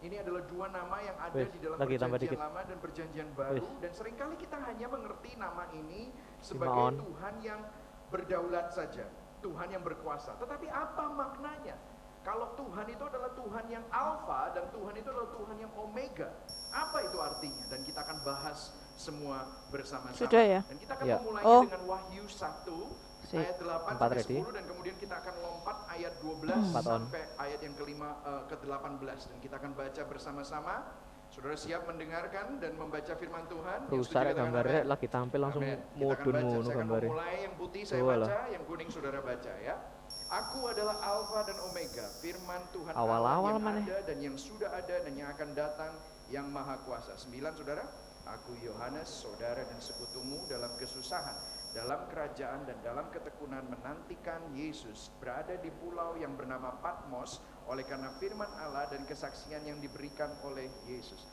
Ini adalah dua nama yang ada Wis, di dalam lagi tambah perjanjian dikit. lama dan perjanjian baru, Wis. dan seringkali kita hanya mengerti nama ini on. sebagai Tuhan yang berdaulat saja, Tuhan yang berkuasa. Tetapi apa maknanya? Kalau Tuhan itu adalah Tuhan yang Alfa dan Tuhan itu adalah Tuhan yang Omega, apa itu artinya? Dan kita akan bahas semua bersama-sama. Sudah ya? Dan kita akan Ya. memulainya Oh. dengan Wahyu 1 Sip. ayat 8 Empat sampai ready. 10, dan kemudian kita akan lompat ayat 12 Empat on. sampai ayat yang ke-18, dan kita akan baca bersama-sama. Saudara siap mendengarkan dan membaca firman Tuhan? Yang Rusak setuju rek katakan gambarnya amin. lagi tampil langsung Amin. Kita akan mudun baca. ngono Saya akan gambarnya. memulai, yang putih saya Coba lah. baca, yang kuning saudara baca ya. Aku adalah Alfa dan Omega, firman Tuhan Awal-awal Allah yang mana? ada dan yang sudah ada dan yang akan datang, yang maha kuasa. 9 saudara. Aku Yohanes, saudara dan sekutumu dalam kesusahan, dalam kerajaan dan dalam ketekunan menantikan Yesus, berada di pulau yang bernama Patmos oleh karena firman Allah dan kesaksian yang diberikan oleh Yesus.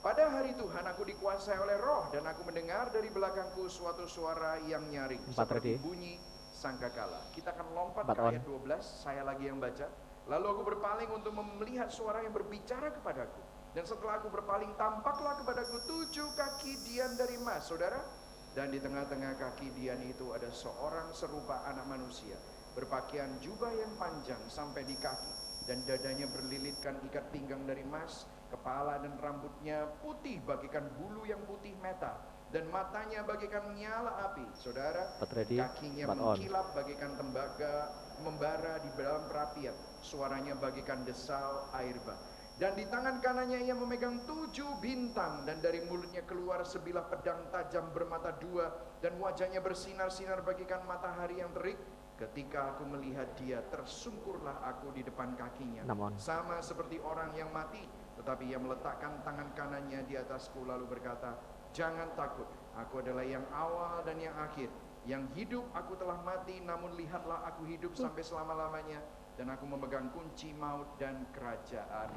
Pada hari Tuhan aku dikuasai oleh Roh dan aku mendengar dari belakangku suatu suara yang nyaring Empat seperti ready. bunyi sangkakala. Kita akan lompat Empat ke on. ayat 12, saya lagi yang baca. Lalu aku berpaling untuk melihat suara yang berbicara kepadaku. Dan setelah aku berpaling, tampaklah kepadaku 7 kaki dian dari emas, saudara. Dan di tengah-tengah kaki dian itu ada seorang serupa anak manusia, berpakaian jubah yang panjang sampai di kaki, dan dadanya berlilitkan ikat pinggang dari emas, kepala dan rambutnya putih bagaikan bulu yang putih meta, dan matanya bagaikan nyala api, saudara. Empat ready, Kakinya empat on. mengkilap bagaikan tembaga membara di dalam perapian, suaranya bagaikan desau air bah. Dan di tangan kanannya ia memegang 7 bintang, dan dari mulutnya keluar sebilah pedang tajam bermata 2, dan wajahnya bersinar-sinar bagaikan matahari yang terik. Ketika aku melihat dia, tersungkurlah aku di depan kakinya, Namun. sama seperti orang yang mati. Tetapi ia meletakkan tangan kanannya di atasku lalu berkata, jangan takut, aku adalah yang awal dan yang akhir. Yang hidup aku telah mati, namun lihatlah aku hidup sampai selama-lamanya, dan aku memegang kunci maut dan kerajaan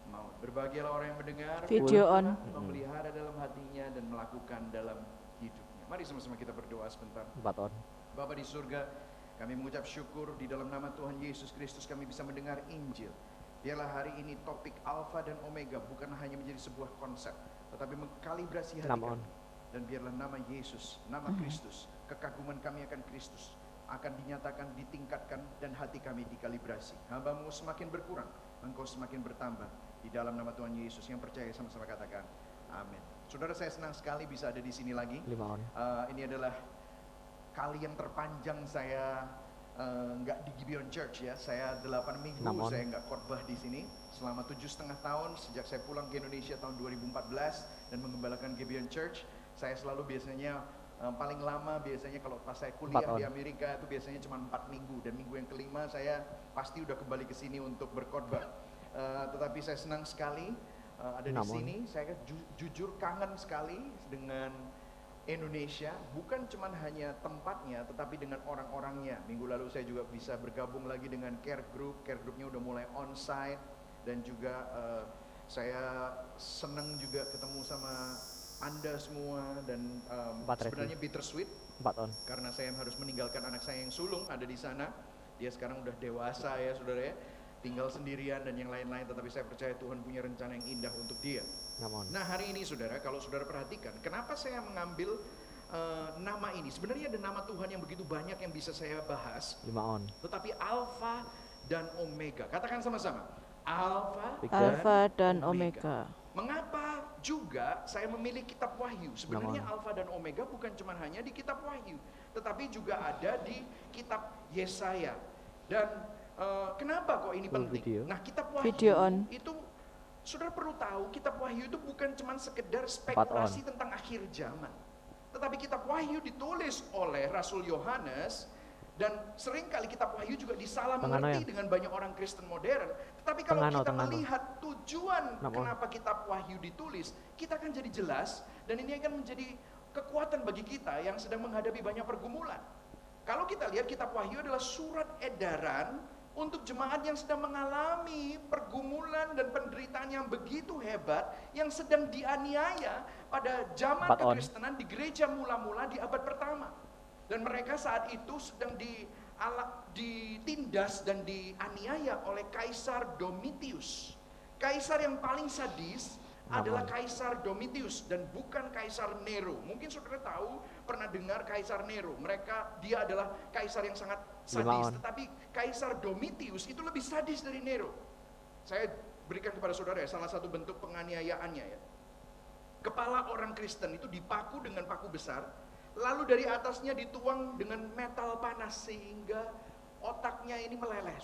maut. Berbahagialah orang yang mendengar Video firman on. Tuhan, memelihara dalam hatinya dan melakukan dalam hidupnya. Mari sama-sama kita berdoa sebentar. 4 on. Bapa di surga, kami mengucap syukur di dalam nama Tuhan Yesus Kristus kami bisa mendengar Injil. Biarlah hari ini topik Alfa dan Omega bukan hanya menjadi sebuah konsep, tetapi mengkalibrasi hati Namun. kami. Dan biarlah nama Yesus, nama Kristus, kekaguman kami akan Kristus akan dinyatakan, ditingkatkan, dan hati kami dikalibrasi. Hamba-Mu semakin berkurang, Engkau semakin bertambah. Di dalam nama Tuhan Yesus, yang percaya sama-sama katakan amin. Saudara, saya senang sekali bisa ada di sini lagi. 5 on. Ini adalah kali yang terpanjang saya nggak di Gibeon Church ya. Saya 8 minggu Namun. saya nggak khotbah di sini selama 7,5 tahun sejak saya pulang ke Indonesia tahun 2014 dan mengembalakan Gibeon Church. Saya selalu biasanya paling lama biasanya kalau pas saya kuliah 4 on. di Amerika itu biasanya cuma 4 minggu, dan minggu yang kelima saya pasti udah kembali ke sini untuk berkhotbah. Tetapi saya senang sekali ada di Namun. sini. Saya jujur kangen sekali dengan Indonesia, bukan cuma hanya tempatnya tetapi dengan orang-orangnya. Minggu lalu saya juga bisa bergabung lagi dengan Care Group. Care Groupnya udah mulai onsite, dan juga saya senang juga ketemu sama Anda semua, dan Empat ready. sebenarnya bittersweet 4 on. karena saya harus meninggalkan anak saya yang sulung ada di sana. Dia sekarang udah dewasa ya saudara ya, tinggal sendirian dan yang lain-lain, tetapi saya percaya Tuhan punya rencana yang indah untuk dia. Namun. Nah hari ini saudara, kalau saudara perhatikan, kenapa saya mengambil nama ini? Sebenarnya ada nama Tuhan yang begitu banyak yang bisa saya bahas, 5 on. tetapi Alfa dan Omega. Katakan sama-sama, Alfa Picture. Alfa dan Omega. Mengapa juga saya memilih kitab Wahyu? Sebenarnya Namun. Alfa dan Omega bukan cuma hanya di kitab Wahyu, tetapi juga ada di kitab Yesaya. Dan kenapa kok ini Full penting? video. Nah, kitab Wahyu Video on. itu saudara perlu tahu, kitab Wahyu itu bukan cuma sekedar spekulasi tentang akhir zaman. Tetapi kitab Wahyu ditulis oleh Rasul Yohanes, dan seringkali kitab Wahyu juga disalah mengerti dengan banyak orang Kristen modern. Tetapi kalau kita melihat tujuan kenapa kitab Wahyu ditulis, kita akan jadi jelas, dan ini akan menjadi kekuatan bagi kita yang sedang menghadapi banyak pergumulan. Kalau kita lihat kitab Wahyu adalah surat edaran Untuk jemaat yang sedang mengalami pergumulan dan penderitaan yang begitu hebat, yang sedang dianiaya pada zaman Empat on. kekristenan di gereja mula-mula di abad pertama. Dan mereka saat itu sedang ditindas dan dianiaya oleh Kaisar Domitius. Kaisar yang paling sadis adalah Kaisar Domitius dan bukan Kaisar Nero. Mungkin saudara tahu, pernah dengar Kaisar Nero. Dia adalah kaisar yang sangat sadis, tetapi Kaisar Domitius itu lebih sadis dari Nero. Saya berikan kepada saudara ya, salah satu bentuk penganiayaannya ya. Kepala orang Kristen itu dipaku dengan paku besar, lalu dari atasnya dituang dengan metal panas sehingga otaknya ini meleleh.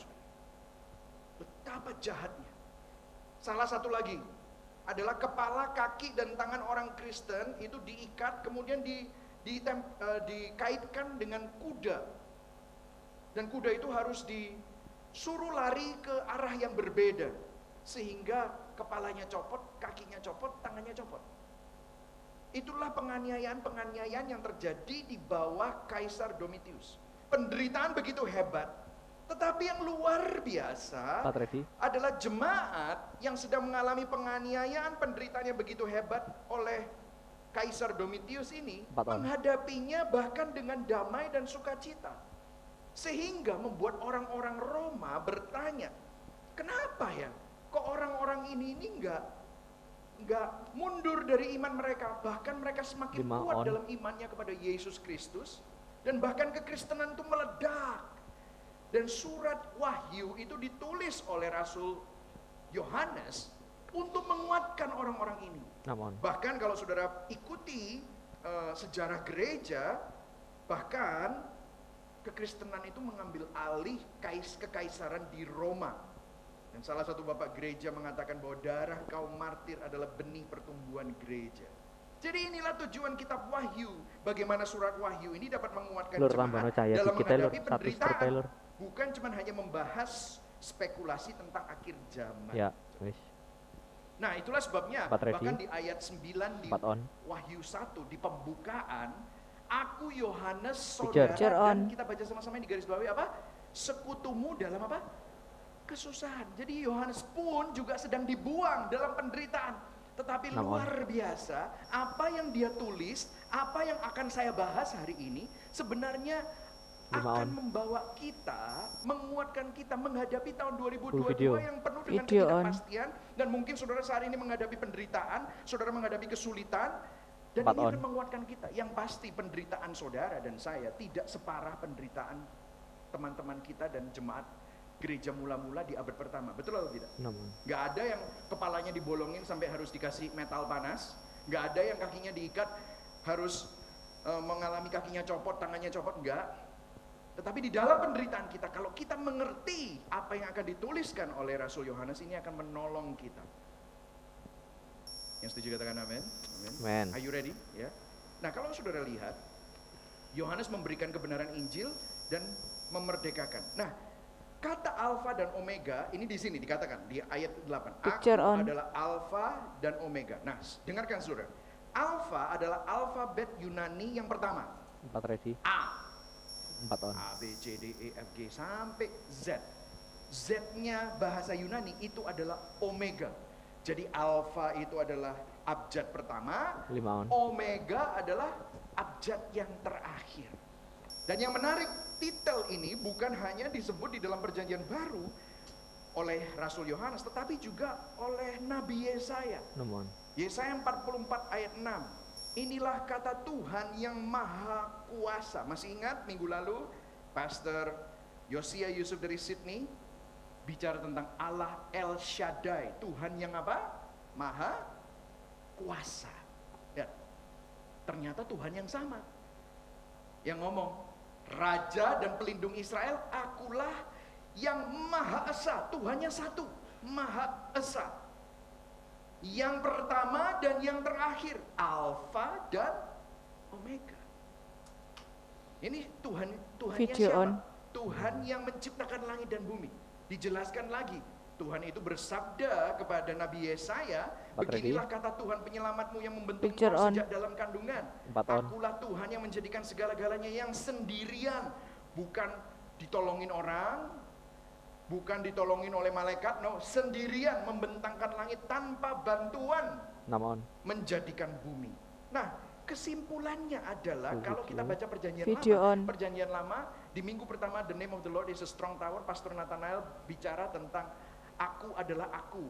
Betapa jahatnya. Salah satu lagi adalah kepala, kaki, dan tangan orang Kristen itu diikat, kemudian dikaitkan dengan kuda. Dan kuda itu harus disuruh lari ke arah yang berbeda. Sehingga kepalanya copot, kakinya copot, tangannya copot. Itulah penganiayaan-penganiayaan yang terjadi di bawah Kaisar Domitius. Penderitaan begitu hebat, tetapi yang luar biasa adalah jemaat yang sedang mengalami penganiayaan, penderitaan yang begitu hebat oleh Kaisar Domitius ini, menghadapinya bahkan dengan damai dan sukacita. Sehingga membuat orang-orang Roma bertanya, kenapa ya kok orang-orang ini enggak mundur dari iman mereka, bahkan mereka semakin kuat dalam imannya kepada Yesus Kristus, dan bahkan kekristenan itu meledak. Dan surat Wahyu itu ditulis oleh Rasul Yohanes untuk menguatkan orang-orang ini. Bahkan kalau saudara ikuti sejarah gereja, bahkan kekristenan itu mengambil alih kekaisaran di Roma. Dan salah satu bapak gereja mengatakan bahwa darah kaum martir adalah benih pertumbuhan gereja. Jadi inilah tujuan kitab Wahyu. Bagaimana surat Wahyu ini dapat menguatkan jemaat dalam menghadapi penderitaan. Bukan cuma hanya membahas spekulasi tentang akhir zaman. Nah itulah sebabnya bahkan di ayat 9 di Wahyu 1 di pembukaan, aku Yohanes saudara, dan kita baca sama-sama di garis bawahi apa? Sekutumu dalam apa? Kesusahan. Jadi Yohanes pun juga sedang dibuang dalam penderitaan. Tetapi luar biasa, apa yang dia tulis, apa yang akan saya bahas hari ini sebenarnya akan membawa kita, menguatkan kita menghadapi tahun 2022 yang penuh dengan ketidakpastian. Dan mungkin saudara saat ini menghadapi penderitaan, saudara menghadapi kesulitan, dan ini akan menguatkan kita. Yang pasti penderitaan saudara dan saya tidak separah penderitaan teman-teman kita dan jemaat gereja mula-mula di abad pertama. Betul atau tidak? Gak ada yang kepalanya dibolongin sampai harus dikasih metal panas. Gak ada yang kakinya diikat harus mengalami kakinya copot, tangannya copot. Enggak. Tetapi di dalam penderitaan kita, kalau kita mengerti apa yang akan dituliskan oleh Rasul Yohanes, ini akan menolong kita. Yang setuju katakan amin. Amen. Are you ready? Ya. Nah, kalau saudara lihat, Yohanes memberikan kebenaran Injil dan memerdekakan. Nah, kata Alfa dan Omega ini di sini dikatakan di ayat 8. Aku adalah Alfa dan Omega. Nah, dengarkan saudara. Alfa adalah alfabet Yunani yang pertama. A. A, B, C, D, E, F, G sampai Z. Z-nya bahasa Yunani itu adalah Omega. Jadi Alfa itu adalah abjad pertama, Omega adalah abjad yang terakhir. Dan yang menarik, titel ini bukan hanya disebut di dalam Perjanjian Baru oleh Rasul Yohanes, tetapi juga oleh Nabi Yesaya. Yesaya 44 ayat 6. Inilah kata Tuhan yang maha kuasa. Masih ingat minggu lalu Pastor Yosia Yusuf dari Sydney bicara tentang Allah El Shaddai, Tuhan yang apa? Maha kuasa. Ya, ternyata Tuhan yang sama. Yang ngomong, Raja dan pelindung Israel, akulah yang maha esa. Tuhannya satu, maha esa. Yang pertama dan yang terakhir, Alfa dan Omega. Ini Tuhannya siapa? Tuhan yang menciptakan langit dan bumi. Dijelaskan lagi, Tuhan itu bersabda kepada Nabi Yesaya, beginilah kata Tuhan penyelamatmu yang membentuk engkau sejak dalam kandungan. Akulah Tuhan yang menjadikan segala-galanya yang sendirian, bukan ditolongin orang, Bukan ditolongin oleh malaikat, no, sendirian membentangkan langit tanpa bantuan, Namun, menjadikan bumi. Nah, kesimpulannya adalah kalau kita baca perjanjian Video lama, on. perjanjian lama di minggu pertama The Name of the Lord is a Strong Tower, Pastor Nathanael bicara tentang aku adalah aku.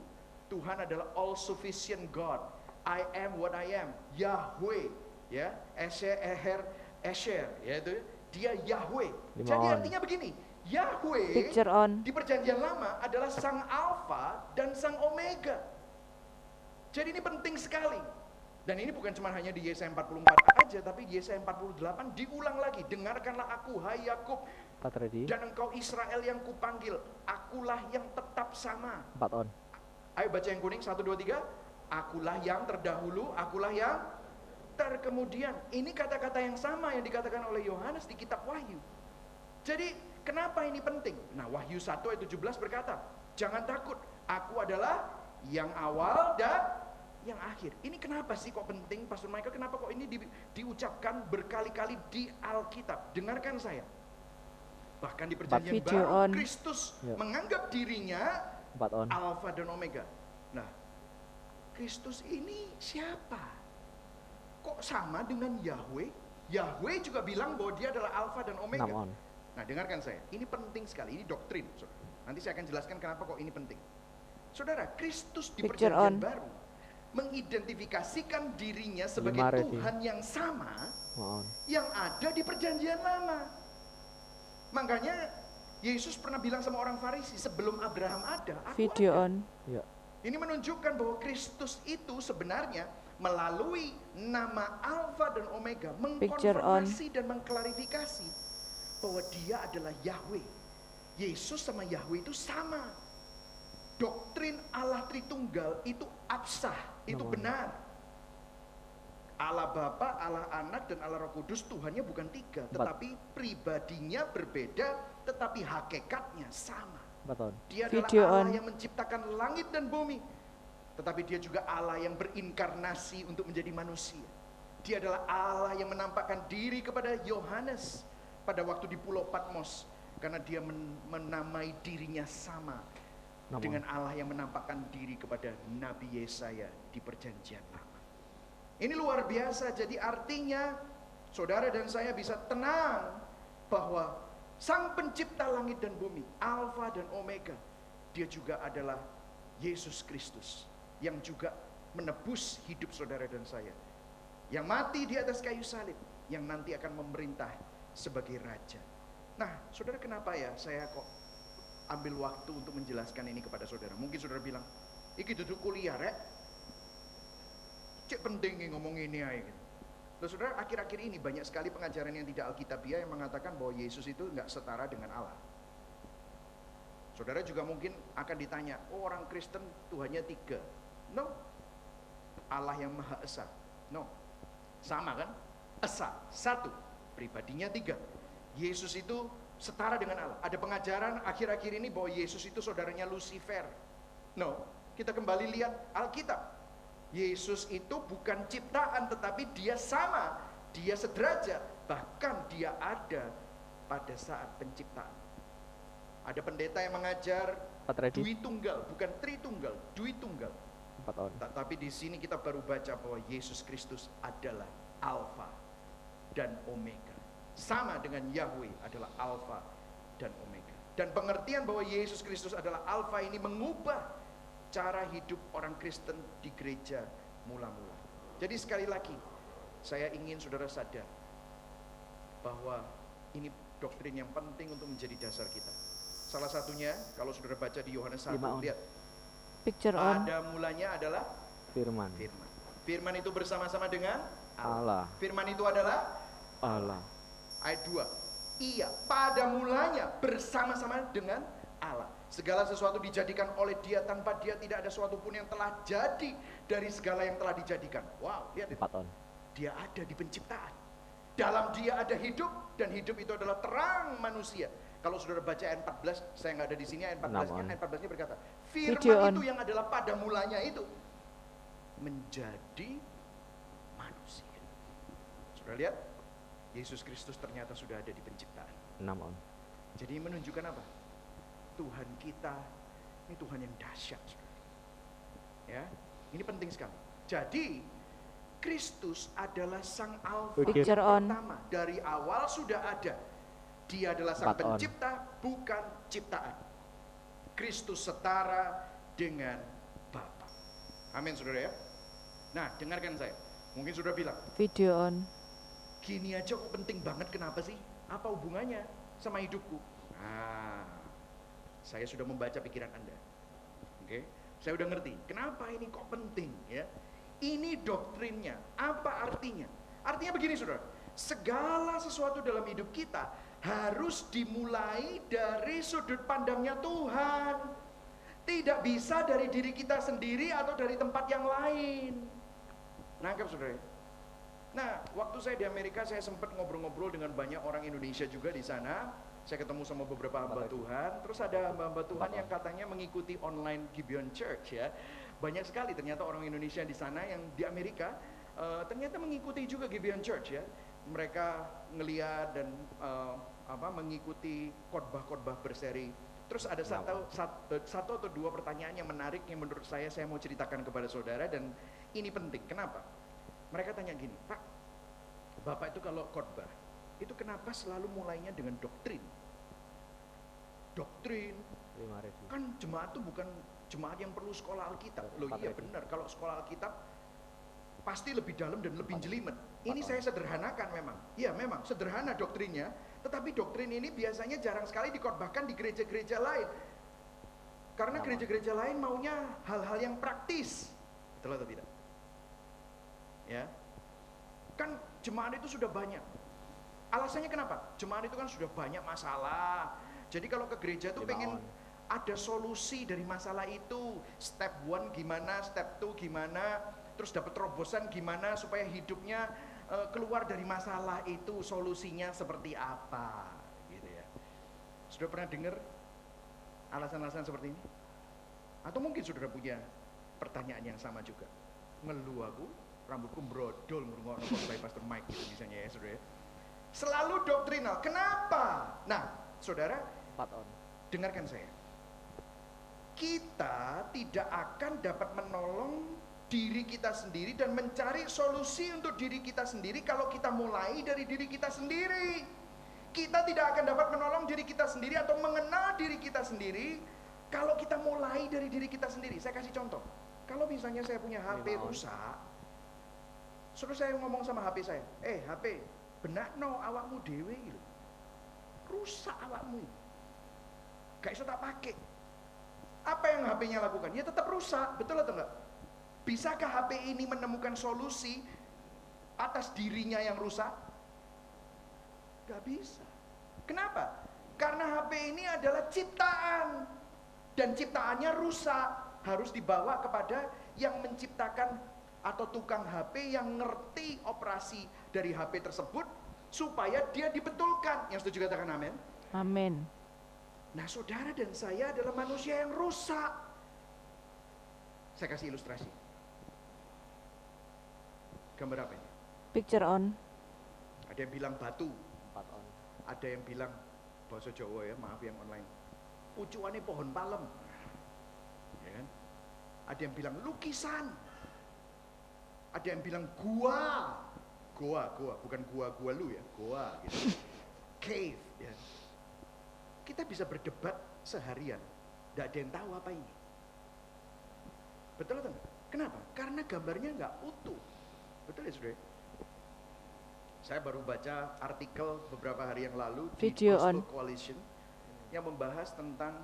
Tuhan adalah all sufficient God. I am what I am. Yahweh, ya, Esher, yaitu dia Yahweh. Lima Jadi on. artinya begini, Yahweh Picture on. di perjanjian lama adalah sang Alfa dan sang Omega. Jadi ini penting sekali. Dan ini bukan cuma hanya di Yesaya 44 aja, tapi di Yesaya 48 diulang lagi. Dengarkanlah aku, hai Yakub, 4 ready, dan engkau Israel yang kupanggil, akulah yang tetap sama. 4 on. Ayo baca yang kuning, 1, 2, 3. Akulah yang terdahulu, akulah yang terkemudian. Ini kata-kata yang sama yang dikatakan oleh Yohanes di kitab Wahyu. Jadi kenapa ini penting? Nah, Wahyu 1 ayat 17 berkata, jangan takut, aku adalah yang awal dan yang akhir. Ini kenapa sih kok penting, Pastor Michael? Kenapa kok ini diucapkan berkali-kali di Alkitab? Dengarkan saya. Bahkan di perjanjian Video baru, on. Kristus Ya. menganggap dirinya 4 on. Alfa dan Omega. Nah, Kristus ini siapa? Kok sama dengan Yahweh? Yahweh juga bilang bahwa dia adalah Alfa dan Omega. 6 on. Nah, dengarkan saya. Ini penting sekali. Ini doktrin. Saudara. Nanti saya akan jelaskan kenapa kok ini penting. Saudara, Kristus di Picture perjanjian on. baru mengidentifikasikan dirinya sebagai 5 ready. Tuhan yang sama 5 on. yang ada di perjanjian lama. Makanya Yesus pernah bilang sama orang Farisi, sebelum Abraham ada, aku Video ada. on. Ya. Ini menunjukkan bahwa Kristus itu sebenarnya melalui nama Alfa dan Omega Picture on. mengkonfirmasi dan mengklarifikasi bahwa dia adalah Yahweh. Yesus sama Yahweh itu sama. Doktrin Allah Tritunggal itu absah, itu Namun. benar. Allah Bapa, Allah Anak, dan Allah Roh Kudus Tuhannya bukan 3, tetapi pribadinya berbeda, tetapi hakikatnya sama. 4 on. Dia adalah Video Allah on. yang menciptakan langit dan bumi. Tetapi dia juga Allah yang berinkarnasi untuk menjadi manusia. Dia adalah Allah yang menampakkan diri kepada Yohanes pada waktu di Pulau Patmos. Karena dia menamai dirinya sama Namun. dengan Allah yang menampakkan diri kepada Nabi Yesaya di perjanjian lama. Ini luar biasa. Jadi artinya saudara dan saya bisa tenang bahwa Sang pencipta langit dan bumi, Alfa dan Omega, dia juga adalah Yesus Kristus yang juga menebus hidup saudara dan saya, yang mati di atas kayu salib, yang nanti akan memerintah sebagai raja. Nah, saudara, kenapa ya saya kok ambil waktu untuk menjelaskan ini kepada saudara? Mungkin saudara bilang, iki duduk kuliah rek, cek penting nih ngomong ini aja. Loh, saudara, akhir-akhir ini banyak sekali pengajaran yang tidak alkitabiah yang mengatakan bahwa Yesus itu nggak setara dengan Allah. Saudara juga mungkin akan ditanya, oh orang Kristen Tuhannya 3. No, Allah yang Maha Esa. No, sama kan? Esa, 1, pribadinya 3. Yesus itu setara dengan Allah. Ada pengajaran akhir-akhir ini bahwa Yesus itu saudaranya Lucifer. No, kita kembali lihat Alkitab. Yesus itu bukan ciptaan, tetapi dia sama, dia sederajat, bahkan dia ada pada saat penciptaan. Ada pendeta yang mengajar 4 ready, Dwi Tunggal, bukan Tritunggal, Dwi Tunggal. 4 on. Tapi di sini kita baru baca bahwa Yesus Kristus adalah Alfa dan Omega. Sama dengan Yahweh adalah Alfa dan Omega. Dan pengertian bahwa Yesus Kristus adalah Alfa ini mengubah cara hidup orang Kristen di gereja mula-mula. Jadi sekali lagi, saya ingin saudara sadar bahwa ini doktrin yang penting untuk menjadi dasar kita. Salah satunya, kalau saudara baca di Yohanes 1, 5 on. lihat, Picture on. pada mulanya adalah Firman. Firman. Firman itu bersama-sama dengan Allah. Firman itu adalah Allah. ayat 2. Iya, pada mulanya bersama-sama dengan Allah. Segala sesuatu dijadikan oleh dia, tanpa dia tidak ada sesuatu pun yang telah jadi dari segala yang telah dijadikan. Wow, lihat itu. 4 on. Dia ada di penciptaan. Dalam dia ada hidup, dan hidup itu adalah terang manusia. Kalau saudara baca ayat 14, saya nggak ada di sini ayat 14-nya. Namun. Ayat 14-nya berkata, Video firman on. itu yang adalah pada mulanya itu menjadi manusia. Saudara lihat, Yesus Kristus ternyata sudah ada di penciptaan. 6 on. Jadi menunjukkan apa? Tuhan kita ini Tuhan yang dahsyat. Ya, ini penting sekali. Jadi Kristus adalah sang Alfa Picture on. pertama. Dari awal sudah ada. Dia adalah sang Empat on. pencipta, bukan ciptaan. Kristus setara dengan Bapa. Amin, saudara ya. Nah, dengarkan saya. Mungkin sudah bilang, Video on. gini aja kok penting banget, kenapa sih? Apa hubungannya sama hidupku? Nah, saya sudah membaca pikiran Anda. Oke, saya udah ngerti. Kenapa ini kok penting ya? Ini doktrinnya. Apa artinya? Artinya begini, saudara. Segala sesuatu dalam hidup kita harus dimulai dari sudut pandangnya Tuhan. Tidak bisa dari diri kita sendiri atau dari tempat yang lain. Nangkep, saudara? Nah, waktu saya di Amerika, saya sempat ngobrol-ngobrol dengan banyak orang Indonesia juga di sana. Saya ketemu sama beberapa hamba Tuhan. Terus ada hamba Tuhan yang katanya mengikuti online Gibeon Church ya. Banyak sekali ternyata orang Indonesia di sana yang di Amerika ternyata mengikuti juga Gibeon Church ya. Mereka ngeliat dan mengikuti khotbah-khotbah berseri. Terus ada satu atau dua pertanyaan yang menarik yang menurut saya mau ceritakan kepada saudara, dan ini penting. Kenapa? Mereka tanya gini, Pak, Bapak itu kalau khotbah, itu kenapa selalu mulainya dengan doktrin? Doktrin, kan jemaat itu bukan jemaat yang perlu sekolah Alkitab. Loh iya benar, kalau sekolah Alkitab pasti lebih dalam dan lebih jelimet. Ini saya sederhanakan memang. Ya memang sederhana doktrinnya, tetapi doktrin ini biasanya jarang sekali dikhotbahkan di gereja-gereja lain. Karena gereja-gereja lain maunya hal-hal yang praktis. Betul atau tidak? Ya. Kan jemaat itu sudah banyak. Alasannya kenapa? Jemaat itu kan sudah banyak masalah. Jadi kalau ke gereja tuh pengen ada solusi dari masalah itu. Step 1 gimana, step 2 gimana, terus dapat terobosan gimana supaya hidupnya keluar dari masalah itu, solusinya seperti apa gitu ya. Sudah pernah dengar alasan-alasan seperti ini? Atau mungkin saudara punya pertanyaan yang sama juga? Ngeluh aku, rambutku brodol ngurungokno khotbah Pastor Mike gitu misalnya ya saudara. Selalu doktrinal. Kenapa? Nah, saudara, dengarkan saya. Kita tidak akan dapat menolong diri kita sendiri dan mencari solusi untuk diri kita sendiri kalau kita mulai dari diri kita sendiri. Kita tidak akan dapat menolong diri kita sendiri atau mengenal diri kita sendiri kalau kita mulai dari diri kita sendiri. Saya kasih contoh. Kalau misalnya saya punya HP rusak, suruh saya ngomong sama HP saya, HP, benakno awakmu dewe gitu. Rusak awakmu. Gak bisa tak pakai. Apa yang HP-nya lakukan? Ya tetap rusak, betul atau enggak? Bisakah HP ini menemukan solusi atas dirinya yang rusak? Gak bisa. Kenapa? Karena HP ini adalah ciptaan. Dan ciptaannya rusak. Harus dibawa kepada yang menciptakan atau tukang HP yang ngerti operasi dari HP tersebut supaya dia dibetulkan. Yang setuju katakan amin? Amin. Nah, saudara dan saya adalah manusia yang rusak. Saya kasih ilustrasi. Gambar apa ini? Picture on. Ada yang bilang batu. Ada yang bilang bahasa Jawa ya, maaf yang online. Ucuannya pohon palem. Ya kan? Ada yang bilang lukisan. Ada yang bilang gua. Goa, bukan gua lu ya, goa gitu. Cave ya. Kita bisa berdebat seharian, tidak ada yang tahu apa ini. Betul atau enggak? Kenapa? Karena gambarnya nggak utuh. Betul ya saudara? Saya baru baca artikel beberapa hari yang lalu Video di Gospel on. Coalition yang membahas tentang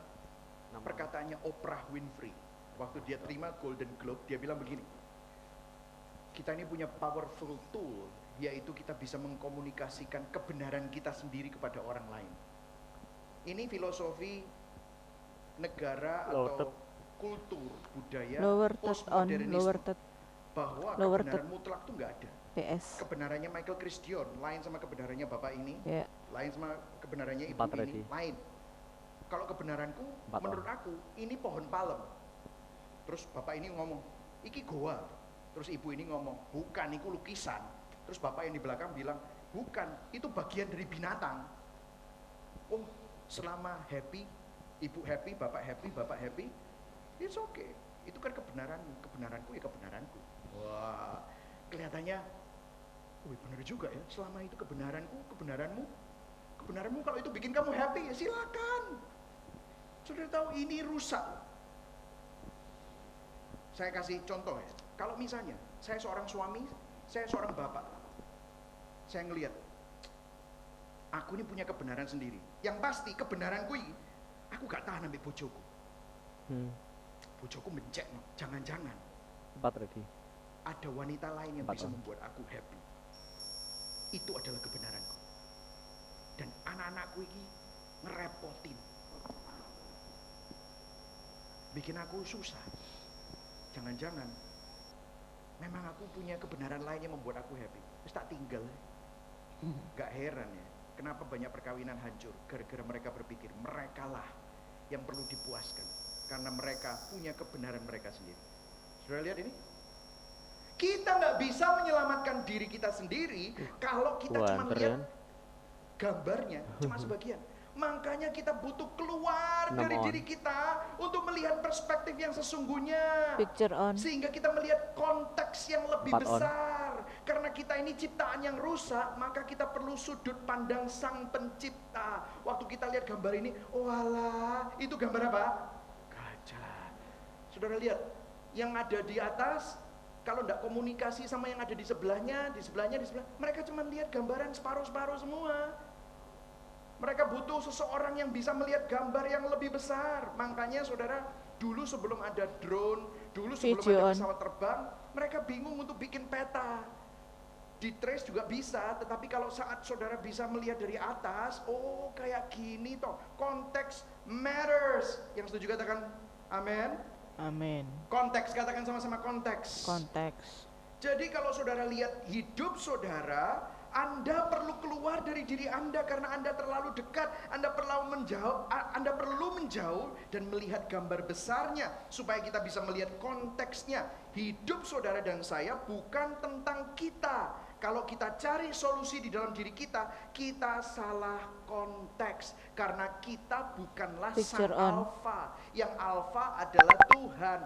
perkataannya Oprah Winfrey. Waktu dia terima Golden Globe, dia bilang begini, kita ini punya powerful tool, yaitu kita bisa mengkomunikasikan kebenaran kita sendiri kepada orang lain. Ini filosofi negara atau kultur budaya Lower third on. postmodernisme, Lower third. bahwa lower kebenaran mutlak itu nggak ada. PS. Kebenarannya Michael Christian lain sama kebenarannya bapak ini, Ya. lain sama kebenarannya ibu Empat ini, ready. lain. Kalau kebenaranku, Empat menurut aku, ini pohon palem. Terus bapak ini ngomong, iki goa. Terus ibu ini ngomong, bukan, itu lukisan. Terus bapak yang di belakang bilang, bukan, itu bagian dari binatang. Oh, selama happy, Ibu happy, bapak happy, it's okay. Itu kan kebenaranku ya kebenaranku. Wah, kelihatannya, wih benar juga ya, selama itu kebenaranmu kalau itu bikin kamu happy ya silakan. Saudara tahu ini rusak. Saya kasih contoh ya, kalau misalnya saya seorang suami, saya seorang bapak, saya ngelihat, aku ini punya kebenaran sendiri. Yang pasti kebenaranku ini, aku gak tahan ambil bojoku. Bojoku mencek, jangan-jangan ready. ada wanita lain yang 4 bisa on. membuat aku happy. Itu adalah kebenaranku. Dan anak-anakku ini ngerepotin, bikin aku susah. Jangan-jangan memang aku punya kebenaran lain yang membuat aku happy. Terus tak tinggal. Gak heran ya, kenapa banyak perkawinan hancur. Gara-gara mereka berpikir merekalah yang perlu dipuaskan, karena mereka punya kebenaran mereka sendiri. Sudah lihat ini? Kita nggak bisa menyelamatkan diri kita sendiri kalau kita cuma lihat gambarnya, cuma sebagian. Makanya kita butuh keluar dari diri kita untuk melihat perspektif yang sesungguhnya. Picture on. Sehingga kita melihat konteks yang lebih 4 on. besar. Karena kita ini ciptaan yang rusak, maka kita perlu sudut pandang Sang Pencipta. Waktu kita lihat gambar ini, oh alah, itu gambar apa? Gajah. Saudara lihat, yang ada di atas, kalau tidak komunikasi sama yang ada di sebelahnya, mereka cuma lihat gambaran separuh-separuh semua. Mereka butuh seseorang yang bisa melihat gambar yang lebih besar. Makanya saudara, dulu sebelum ada drone, dulu sebelum Video ada on. pesawat terbang, mereka bingung untuk bikin peta. Di trace juga bisa, tetapi kalau saat saudara bisa melihat dari atas, oh kayak gini toh, konteks matters. Yang setuju katakan amin. Amin. Konteks, katakan sama-sama konteks. Konteks. Jadi kalau saudara lihat hidup saudara, Anda perlu keluar dari diri Anda karena Anda terlalu dekat. Anda perlu menjauh dan melihat gambar besarnya supaya kita bisa melihat konteksnya. Hidup saudara dan saya bukan tentang kita. Kalau kita cari solusi di dalam diri kita, kita salah konteks. Karena kita bukanlah Picture sang on. alfa. Yang alfa adalah Tuhan.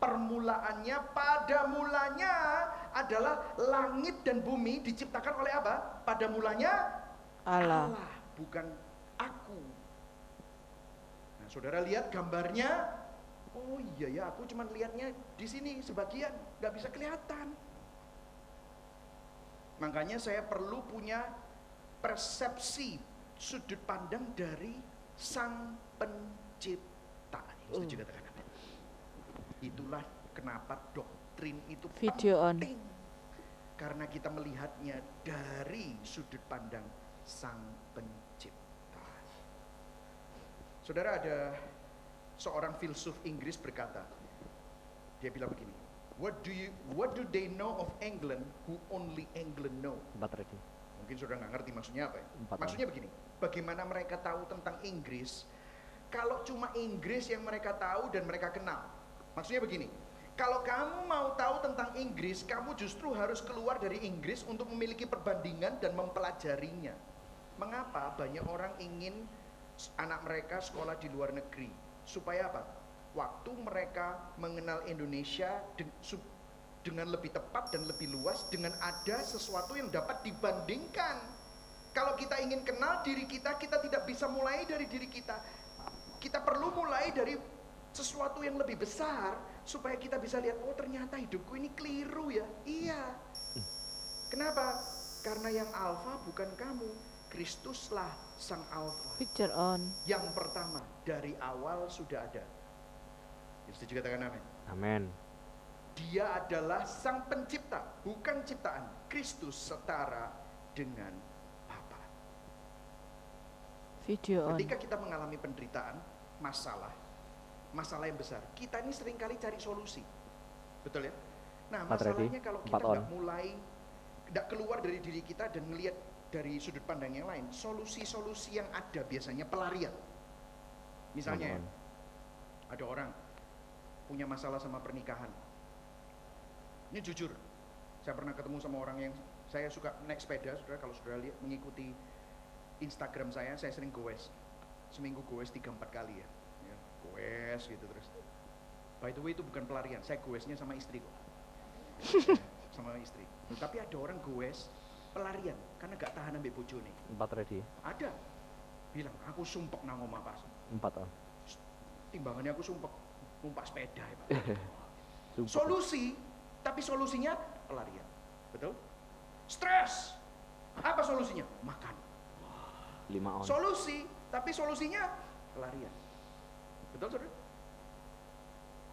Permulaannya, pada mulanya adalah langit dan bumi diciptakan oleh apa? Pada mulanya Allah. bukan aku. Nah, saudara lihat gambarnya. Oh iya ya, aku cuma lihatnya di sini sebagian, nggak bisa kelihatan. Makanya saya perlu punya persepsi sudut pandang dari Sang Pencipta. Setuju katakan amin. Itulah kenapa doktrin itu Video on. penting. Karena kita melihatnya dari sudut pandang Sang Pencipta. Saudara, ada seorang filsuf Inggris berkata, dia bilang begini, what do they know of England who only England know? 4 ready. Mungkin saudara nggak ngerti maksudnya apa ya. 4 Maksudnya begini, bagaimana mereka tahu tentang Inggris kalau cuma Inggris yang mereka tahu dan mereka kenal. Maksudnya begini, kalau kamu mau tahu tentang Inggris, kamu justru harus keluar dari Inggris untuk memiliki perbandingan dan mempelajarinya. Mengapa banyak orang ingin anak mereka sekolah di luar negeri? Supaya apa? Waktu mereka mengenal Indonesia dengan lebih tepat dan lebih luas, dengan ada sesuatu yang dapat dibandingkan. Kalau kita ingin kenal diri kita, kita tidak bisa mulai dari diri kita. Kita perlu mulai dari sesuatu yang lebih besar supaya kita bisa lihat, oh ternyata hidupku ini keliru ya. Iya. Kenapa? Karena yang alfa bukan kamu, Kristuslah sang alfa. Picture on. Yang pertama, dari awal sudah ada. Setuju katakan amin. Amin. Dia adalah sang pencipta, bukan ciptaan. Kristus setara dengan Bapa. Video on. Ketika kita mengalami penderitaan, masalah yang besar, kita ini seringkali cari solusi, betul ya? Nah, masalahnya kalau kita nggak keluar dari diri kita dan melihat dari sudut pandang yang lain, solusi-solusi yang ada biasanya pelarian. Misalnya, ada orang punya masalah sama pernikahan. Ini jujur, saya pernah ketemu sama orang yang, saya suka naik sepeda, saudara, kalau saudara lihat mengikuti Instagram saya sering goes, seminggu goes 3-4 kali ya. goes gitu terus. By the way itu bukan pelarian, saya goesnya sama istri kok. Sama istri. Tapi ada orang goes pelarian karena gak tahan ambil bojone. 4 ready. Ada. Bilang, aku sumpek nang omah pas. 4 on. Timbangannya aku sumpek numpak sepeda ya, Pak. Sumpah. Solusi, tapi solusinya pelarian. Betul? Stres. Apa solusinya? Makan. 5 on. Solusi, tapi solusinya pelarian. Betul, Saudara?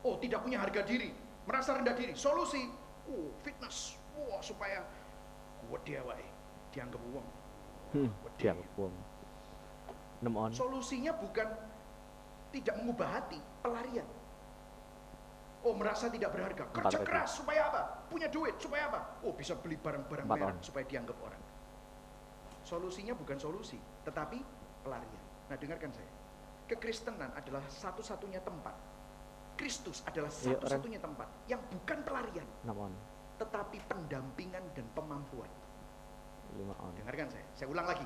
Oh, tidak punya harga diri, merasa rendah diri. Solusi, fitness. Wah, supaya kuat dia wae, dianggap uang. Diam buang. 6 on. Solusinya bukan tidak mengubah hati, pelarian. Oh, merasa tidak berharga, kerja Empat keras supaya apa? Punya duit supaya apa? Oh, bisa beli barang-barang Empat merek on. supaya dianggap orang. Solusinya bukan solusi, tetapi pelarian. Nah, dengarkan saya. Kekristenan adalah satu-satunya tempat. Kristus adalah Iya, satu-satunya tempat yang bukan pelarian, 6 on. tetapi pendampingan dan pemampuan. 5 on. Dengarkan saya ulang lagi.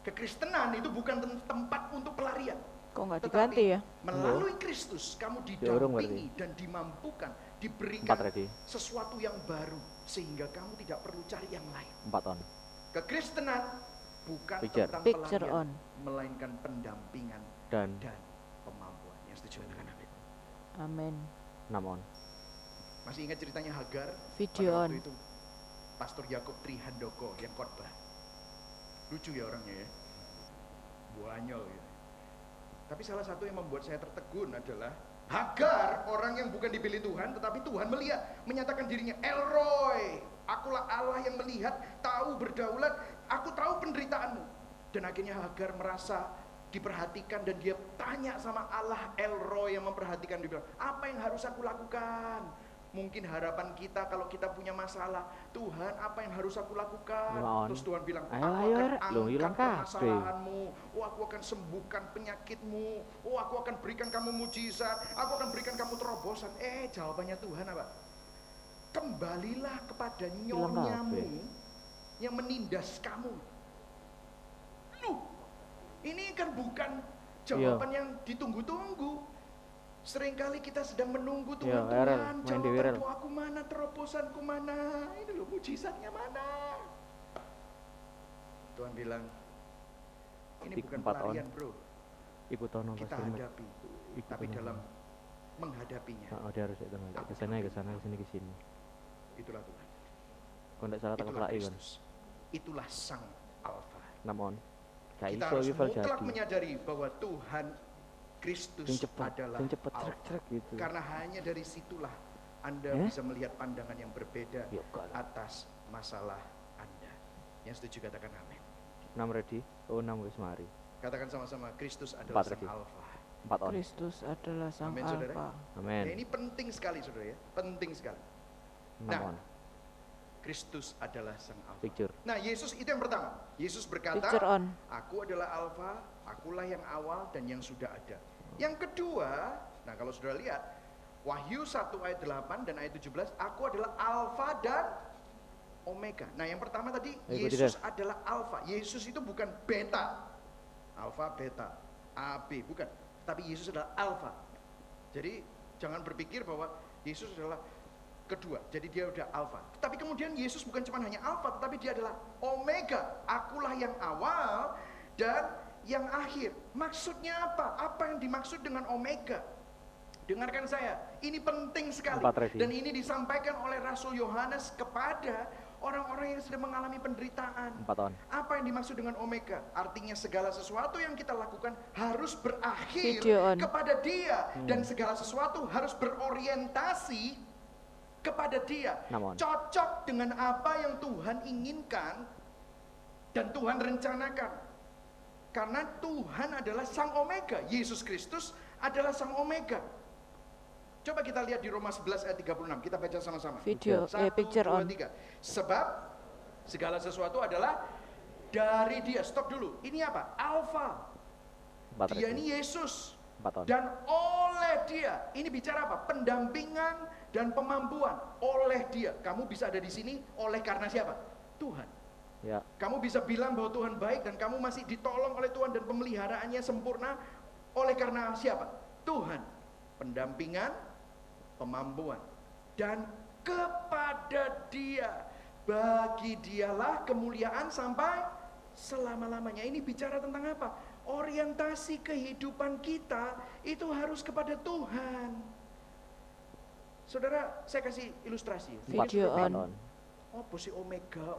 Kekristenan itu bukan tempat untuk pelarian. Kok nggak Tetapi diganti ya? melalui Kristus kamu urung didampingi berarti. dan dimampukan, 4 diberikan ready. sesuatu yang baru sehingga kamu tidak perlu cari yang lain. 4 on. Kekristenan bukan Picture. tentang Picture pelarian, on. melainkan pendampingan Dan dan pemampuan. Yang setuju katakan amin. Amin. 6 on. Masih ingat ceritanya Hagar? Video Pada waktu on. itu Pastor Yakub Trihandoko yang khotbah. Lucu ya orangnya ya. Buanyol gitu. Tapi salah satu yang membuat saya tertegun adalah Hagar, orang yang bukan dipilih Tuhan, tetapi Tuhan melihat, menyatakan dirinya El Roy. Akulah Allah yang melihat, tahu berdaulat, aku tahu penderitaanmu. Dan akhirnya Hagar merasa diperhatikan dan dia tanya sama Allah El Roy yang memperhatikan. Dia bilang, apa yang harus aku lakukan? Mungkin harapan kita kalau kita punya masalah, Tuhan apa yang harus aku lakukan? Lawan. Terus Tuhan bilang, Ayo, aku ayo, akan lu angkat hilang kabeh. permasalahanmu. Oh, aku akan sembuhkan penyakitmu. Oh, aku akan berikan kamu mujizat. Aku akan berikan kamu terobosan. Jawabannya Tuhan apa? Kembalilah kepada Hilang nyonyamu kabeh. yang menindas kamu. Lu, ini kan bukan jawaban yang ditunggu-tunggu. Seringkali kita sedang menunggu Tuhan, Iya, Tuhan, Erel, main di jawaban Erel. doaku mana, terobosanku mana, ini loh mujizatnya mana. Tuhan bilang, ini Tik bukan 4 on. pelarian bro, Ikut tono kita pas hadapi, Ikut tapi tono. dalam menghadapinya, Oh, dia harus itu nanti ke sana ke sini ke sini. itulah Tuhan, Kau ndak salah tak itulah kelai kan. Kristus, itulah Sang Alfa. 6 on. Gak Kita iso harus iki fal mutlak jadi. menyadari bahwa Tuhan Kristus Sing cepet, adalah sing cepet Alfa. trek-trek gitu. Karena hanya dari situlah Anda bisa melihat pandangan yang berbeda Ya, kalah. atas masalah Anda. Yang setuju katakan amin. 6 ready. Oh, 6 wis mari. Katakan sama-sama, Kristus adalah 4 Sang ready. Alfa. 4 on. Kristus adalah Sang Amin, saudara. Alfa. Amin. Ya, ini penting sekali saudara ya, penting sekali. 6 Nah, on. Kristus adalah Sang Alfa. Picture. Nah, Yesus itu yang pertama. Yesus berkata, Picture on. aku adalah Alfa, akulah yang awal dan yang sudah ada. Yang kedua, nah kalau sudah lihat, Wahyu 1 ayat 8 dan ayat 17, aku adalah Alfa dan Omega. Nah yang pertama tadi, Ayo, Yesus adalah Alfa. Yesus itu bukan beta. Alfa, beta, A, B, bukan. Tapi Yesus adalah Alfa. Jadi jangan berpikir bahwa Yesus adalah kedua, jadi dia udah Alfa. Tapi kemudian Yesus bukan cuma hanya Alfa, tetapi dia adalah Omega. Akulah yang awal dan yang akhir. Maksudnya apa? Apa yang dimaksud dengan Omega? Dengarkan saya, ini penting sekali. 4 ready. Dan ini disampaikan oleh Rasul Yohanes kepada orang-orang yang sedang mengalami penderitaan. 4 on. Apa yang dimaksud dengan Omega? Artinya segala sesuatu yang kita lakukan harus berakhir Video on. kepada Dia. Dan segala sesuatu harus berorientasi kepada Dia. 6 on. Cocok dengan apa yang Tuhan inginkan dan Tuhan rencanakan. Karena Tuhan adalah Sang Omega. Yesus Kristus adalah Sang Omega. Coba kita lihat di Roma 11 ayat 36. Kita baca sama-sama. Video, 1, picture 2, on. 3. Sebab segala sesuatu adalah dari Dia. Stop dulu. Ini apa? Alfa. 4 Dia ready. ini Yesus. 4 on. Dan oleh Dia. Ini bicara apa? Pendampingan dan pemampuan. Oleh Dia. Kamu bisa ada di sini oleh karena siapa? Tuhan. Ya. Kamu bisa bilang bahwa Tuhan baik dan kamu masih ditolong oleh Tuhan dan pemeliharaannya sempurna oleh karena siapa? Tuhan, pendampingan, pemampuan, dan kepada Dia, bagi Dialah kemuliaan sampai selama-lamanya. Ini bicara tentang apa? Orientasi kehidupan kita itu harus kepada Tuhan. Saudara, saya kasih ilustrasi. Video Empat on. Oh, posisi omega.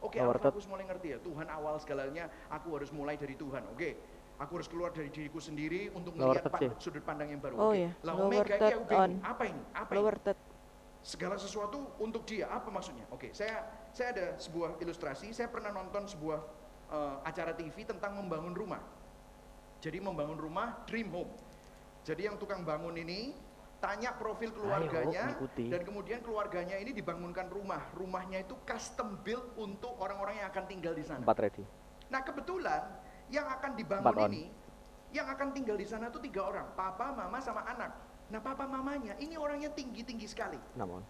Oke, Lower aku third. mulai ngerti ya. Tuhan awal segalanya, aku harus mulai dari Tuhan. Oke, aku harus keluar dari diriku sendiri untuk Lower melihat third sih. sudut pandang yang baru. Oh Oke. ya, Lah lower omega ini third aku bingung. on. Apa ini? Apa Lower ini? third. Segala sesuatu untuk Dia. Apa maksudnya? Oke, saya ada sebuah ilustrasi. Saya pernah nonton sebuah acara TV tentang membangun rumah. Jadi membangun rumah, dream home. Jadi yang tukang bangun ini tanya profil keluarganya, Ayo, ikuti. dan kemudian keluarganya ini dibangunkan rumah. Rumahnya itu custom build untuk orang-orang yang akan tinggal di sana. 4 ready. Nah kebetulan yang akan dibangun 4 on. ini, yang akan tinggal di sana itu 3 orang, papa, mama, sama anak. Nah papa mamanya ini orangnya tinggi sekali. 6 on.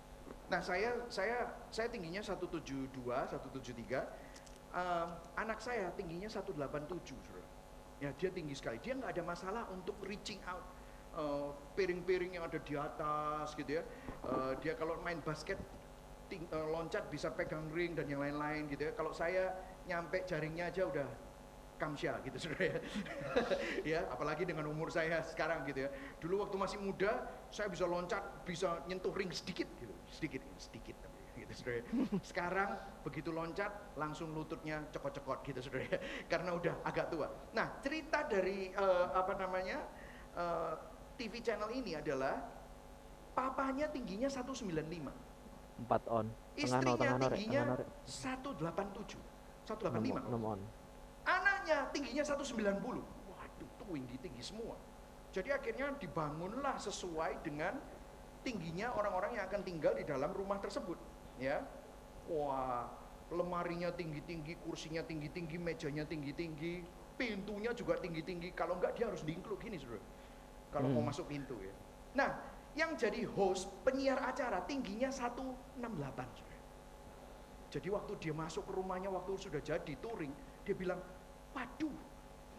Nah saya tingginya 172, 173. Anak saya tingginya 187, saudara. Ya dia tinggi sekali. Dia nggak ada masalah untuk reaching out. Piring-piring yang ada di atas gitu ya. Dia kalau main basket loncat bisa pegang ring dan yang lain-lain gitu ya. Kalau saya nyampe jaringnya aja udah kamsya gitu saudara ya. Ya, apalagi dengan umur saya sekarang gitu ya. Dulu waktu masih muda saya bisa loncat, bisa nyentuh ring sedikit gitu. Sedikit gitu saudara ya. Sekarang begitu loncat langsung lututnya cekot-cekot gitu saudara ya. Karena udah agak tua. Nah, cerita dari TV channel ini adalah papanya tingginya 195, 4 on. istrinya Tengah tingginya no, 187, 6 185. on. Anaknya tingginya 190. Waduh, tuh tinggi semua. Jadi akhirnya dibangunlah sesuai dengan tingginya orang-orang yang akan tinggal di dalam rumah tersebut, ya. Wah, lemarinya tinggi-tinggi, kursinya tinggi-tinggi, mejanya tinggi-tinggi, pintunya juga tinggi-tinggi. Kalau enggak dia harus diingkluk gini, saudara. Kalau mau masuk pintu ya. Nah, yang jadi host penyiar acara tingginya 168, saudara. Jadi waktu dia masuk ke rumahnya, waktu sudah jadi touring, dia bilang, waduh,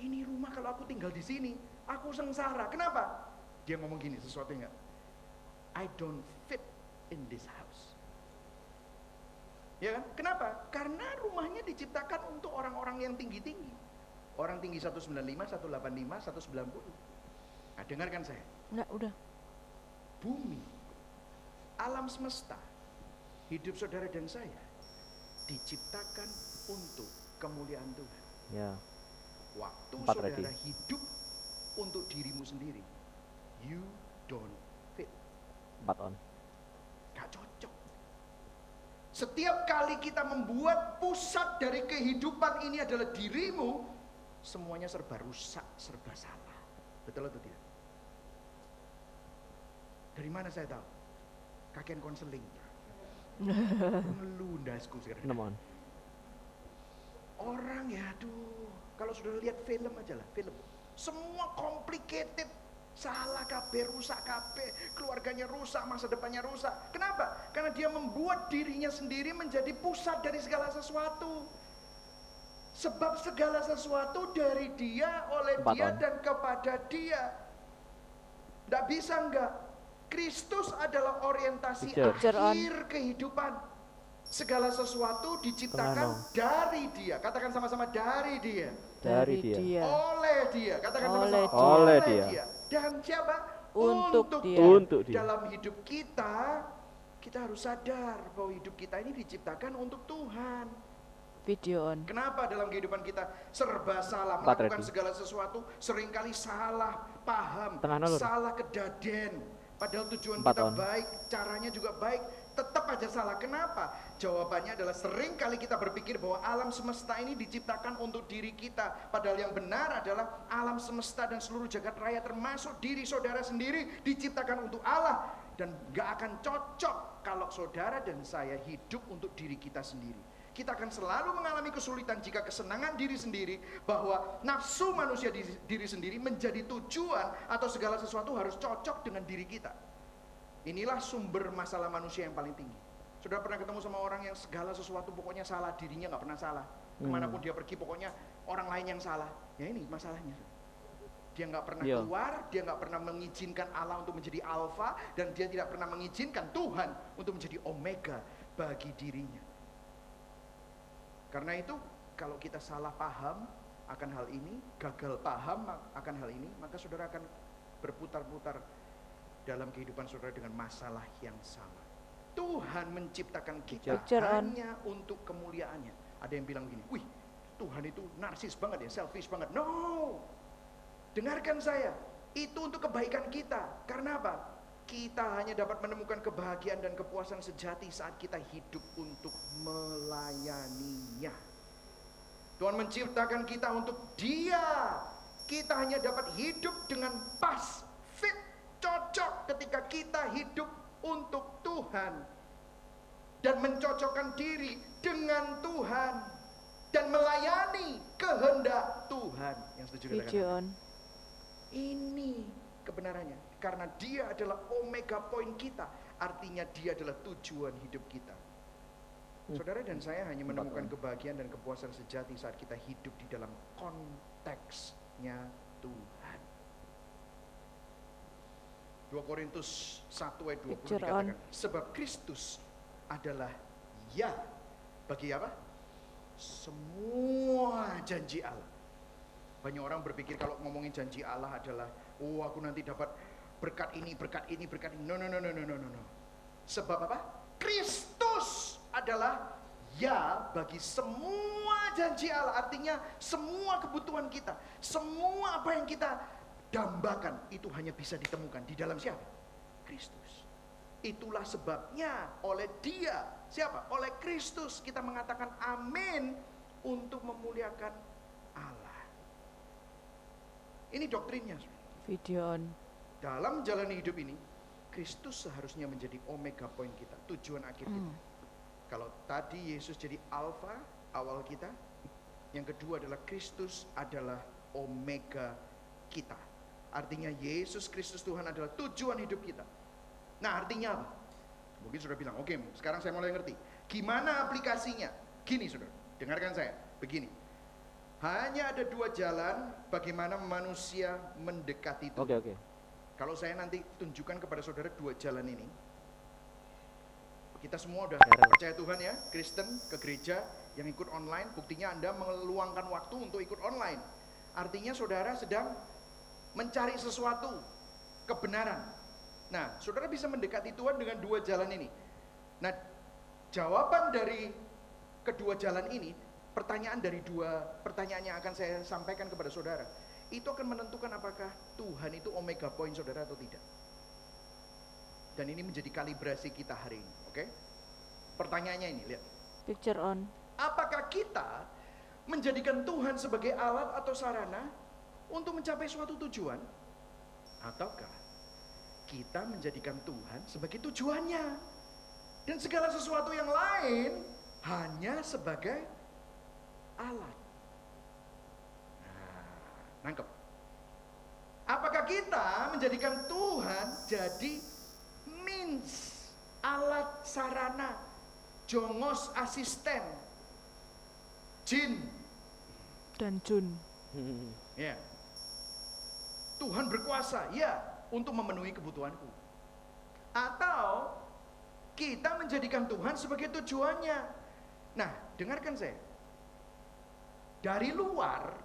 ini rumah kalau aku tinggal di sini, aku sengsara. Kenapa? Dia ngomong gini, sesuatu yang I don't fit in this house. Ya kan? Kenapa? Karena rumahnya diciptakan untuk orang-orang yang tinggi-tinggi. Orang tinggi 195, 185, 190. Nah, dengarkan saya. Enggak, udah. Bumi, alam semesta, hidup saudara dan saya diciptakan untuk kemuliaan Tuhan. Ya. Waktu 4 saudara ready. hidup untuk dirimu sendiri, you don't fit. 4 on. Gak cocok. Setiap kali kita membuat pusat dari kehidupan ini adalah dirimu, semuanya serba rusak, serba salah. Betul atau tidak? Dari mana saya tahu? Kakek konseling. Ngeluh ndasku sekarang. 6 on. Orang ya aduh, kalau sudah lihat film aja lah, film. Semua complicated, salah kabeh, rusak kabeh, keluarganya rusak, masa depannya rusak. Kenapa? Karena dia membuat dirinya sendiri menjadi pusat dari segala sesuatu. Sebab segala sesuatu dari dia, oleh 4 dia on. dan kepada dia. Tidak bisa enggak. Kristus adalah orientasi Picture. akhir kehidupan. Segala sesuatu diciptakan Tengah, dari dia. Katakan sama-sama dari dia. Dari dia. Oleh dia. Katakan Oleh sama-sama dia. Oleh dia. Dan siapa? Untuk dia. Untuk dia. Dalam hidup kita harus sadar bahwa hidup kita ini diciptakan untuk Tuhan. Video on. Kenapa dalam kehidupan kita serba salah, 4 melakukan ready. segala sesuatu seringkali salah paham, Tengah nalur. salah kedaden. Padahal tujuan 4 kita on. baik, caranya juga baik, tetap aja salah. Kenapa? Jawabannya adalah seringkali kita berpikir bahwa alam semesta ini diciptakan untuk diri kita. Padahal yang benar adalah alam semesta dan seluruh jagat raya termasuk diri saudara sendiri diciptakan untuk Allah. Dan gak akan cocok kalau saudara dan saya hidup untuk diri kita sendiri. Kita akan selalu mengalami kesulitan jika kesenangan diri sendiri, bahwa nafsu manusia diri sendiri menjadi tujuan atau segala sesuatu harus cocok dengan diri kita. Inilah sumber masalah manusia yang paling tinggi. Sudah pernah ketemu sama orang yang segala sesuatu pokoknya salah, dirinya nggak pernah salah. Kemanapun dia pergi pokoknya orang lain yang salah. Ya ini masalahnya. Dia nggak pernah Iya. keluar, dia nggak pernah mengizinkan Allah untuk menjadi alfa, dan dia tidak pernah mengizinkan Tuhan untuk menjadi omega bagi dirinya. Karena itu kalau kita salah paham akan hal ini, gagal paham akan hal ini, maka saudara akan berputar-putar dalam kehidupan saudara dengan masalah yang sama. Tuhan menciptakan kita Picture on. hanya untuk kemuliaannya. Ada yang bilang gini, wih Tuhan itu narsis banget ya, selfish banget. No, dengarkan saya, itu untuk kebaikan kita. Karena apa? Kita hanya dapat menemukan kebahagiaan dan kepuasan sejati saat kita hidup untuk melayaninya. Tuhan menciptakan kita untuk Dia. Kita hanya dapat hidup dengan pas, fit, cocok ketika kita hidup untuk Tuhan. Dan mencocokkan diri dengan Tuhan. Dan melayani kehendak Tuhan. Yang setuju katakan Video on. ini kebenarannya. Karena Dia adalah omega point kita. Artinya Dia adalah tujuan hidup kita. Saudara dan saya hanya menemukan kebahagiaan dan kepuasan sejati saat kita hidup di dalam konteksnya Tuhan. 2 Korintus 1 ayat 20 Picture dikatakan, sebab Kristus adalah ya bagi apa? Semua janji Allah. Banyak orang berpikir kalau ngomongin janji Allah adalah, oh aku nanti dapat berkat ini, berkat ini, berkat ini. No. Sebab apa? Kristus adalah ya bagi semua janji Allah. Artinya semua kebutuhan kita, semua apa yang kita dambakan itu hanya bisa ditemukan di dalam siapa? Kristus. Itulah sebabnya oleh Dia, siapa? Oleh Kristus kita mengatakan amin untuk memuliakan Allah. Ini doktrinnya. Video on. Dalam menjalani hidup ini, Kristus seharusnya menjadi omega point kita, tujuan akhir kita. Kalau tadi Yesus jadi alfa awal kita, yang kedua adalah Kristus adalah omega kita. Artinya Yesus Kristus Tuhan adalah tujuan hidup kita. Nah artinya apa? Mungkin sudah bilang, oke, sekarang saya mulai ngerti. Gimana aplikasinya? Gini saudara, dengarkan saya, begini. Hanya ada 2 jalan bagaimana manusia mendekati Tuhan. Oke. Kalau saya nanti tunjukkan kepada saudara 2 jalan ini, kita semua udah percaya Tuhan ya, Kristen, ke gereja, yang ikut online, buktinya Anda meluangkan waktu untuk ikut online. Artinya saudara sedang mencari sesuatu, kebenaran. Nah, saudara bisa mendekati Tuhan dengan 2 jalan ini. Nah, jawaban dari kedua jalan ini, pertanyaan dari 2 pertanyaan yang akan saya sampaikan kepada saudara, itu akan menentukan apakah Tuhan itu omega point saudara atau tidak. Dan ini menjadi kalibrasi kita hari ini, oke? Pertanyaannya ini, lihat. Picture on. Apakah kita menjadikan Tuhan sebagai alat atau sarana untuk mencapai suatu tujuan? Ataukah kita menjadikan Tuhan sebagai tujuannya? Dan segala sesuatu yang lain hanya sebagai alat. Nah, nangkep. Apakah kita menjadikan Tuhan jadi means, alat sarana, jongos asisten, jin, Dan Jun. ya. Tuhan berkuasa, ya, untuk memenuhi kebutuhanku. Atau kita menjadikan Tuhan sebagai tujuannya. Nah, dengarkan saya. Dari luar,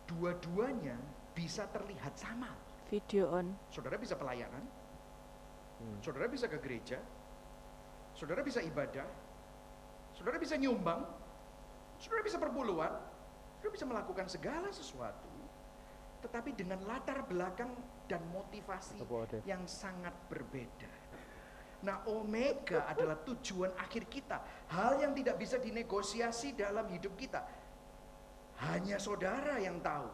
dua-duanya bisa terlihat sama. Video on. Saudara bisa pelayanan, saudara bisa ke gereja, saudara bisa ibadah, saudara bisa nyumbang, saudara bisa perpuluhan, saudara bisa melakukan segala sesuatu, tetapi dengan latar belakang dan motivasi yang sangat berbeda. Nah, omega adalah tujuan akhir kita, hal yang tidak bisa dinegosiasi dalam hidup kita. Hanya saudara yang tahu,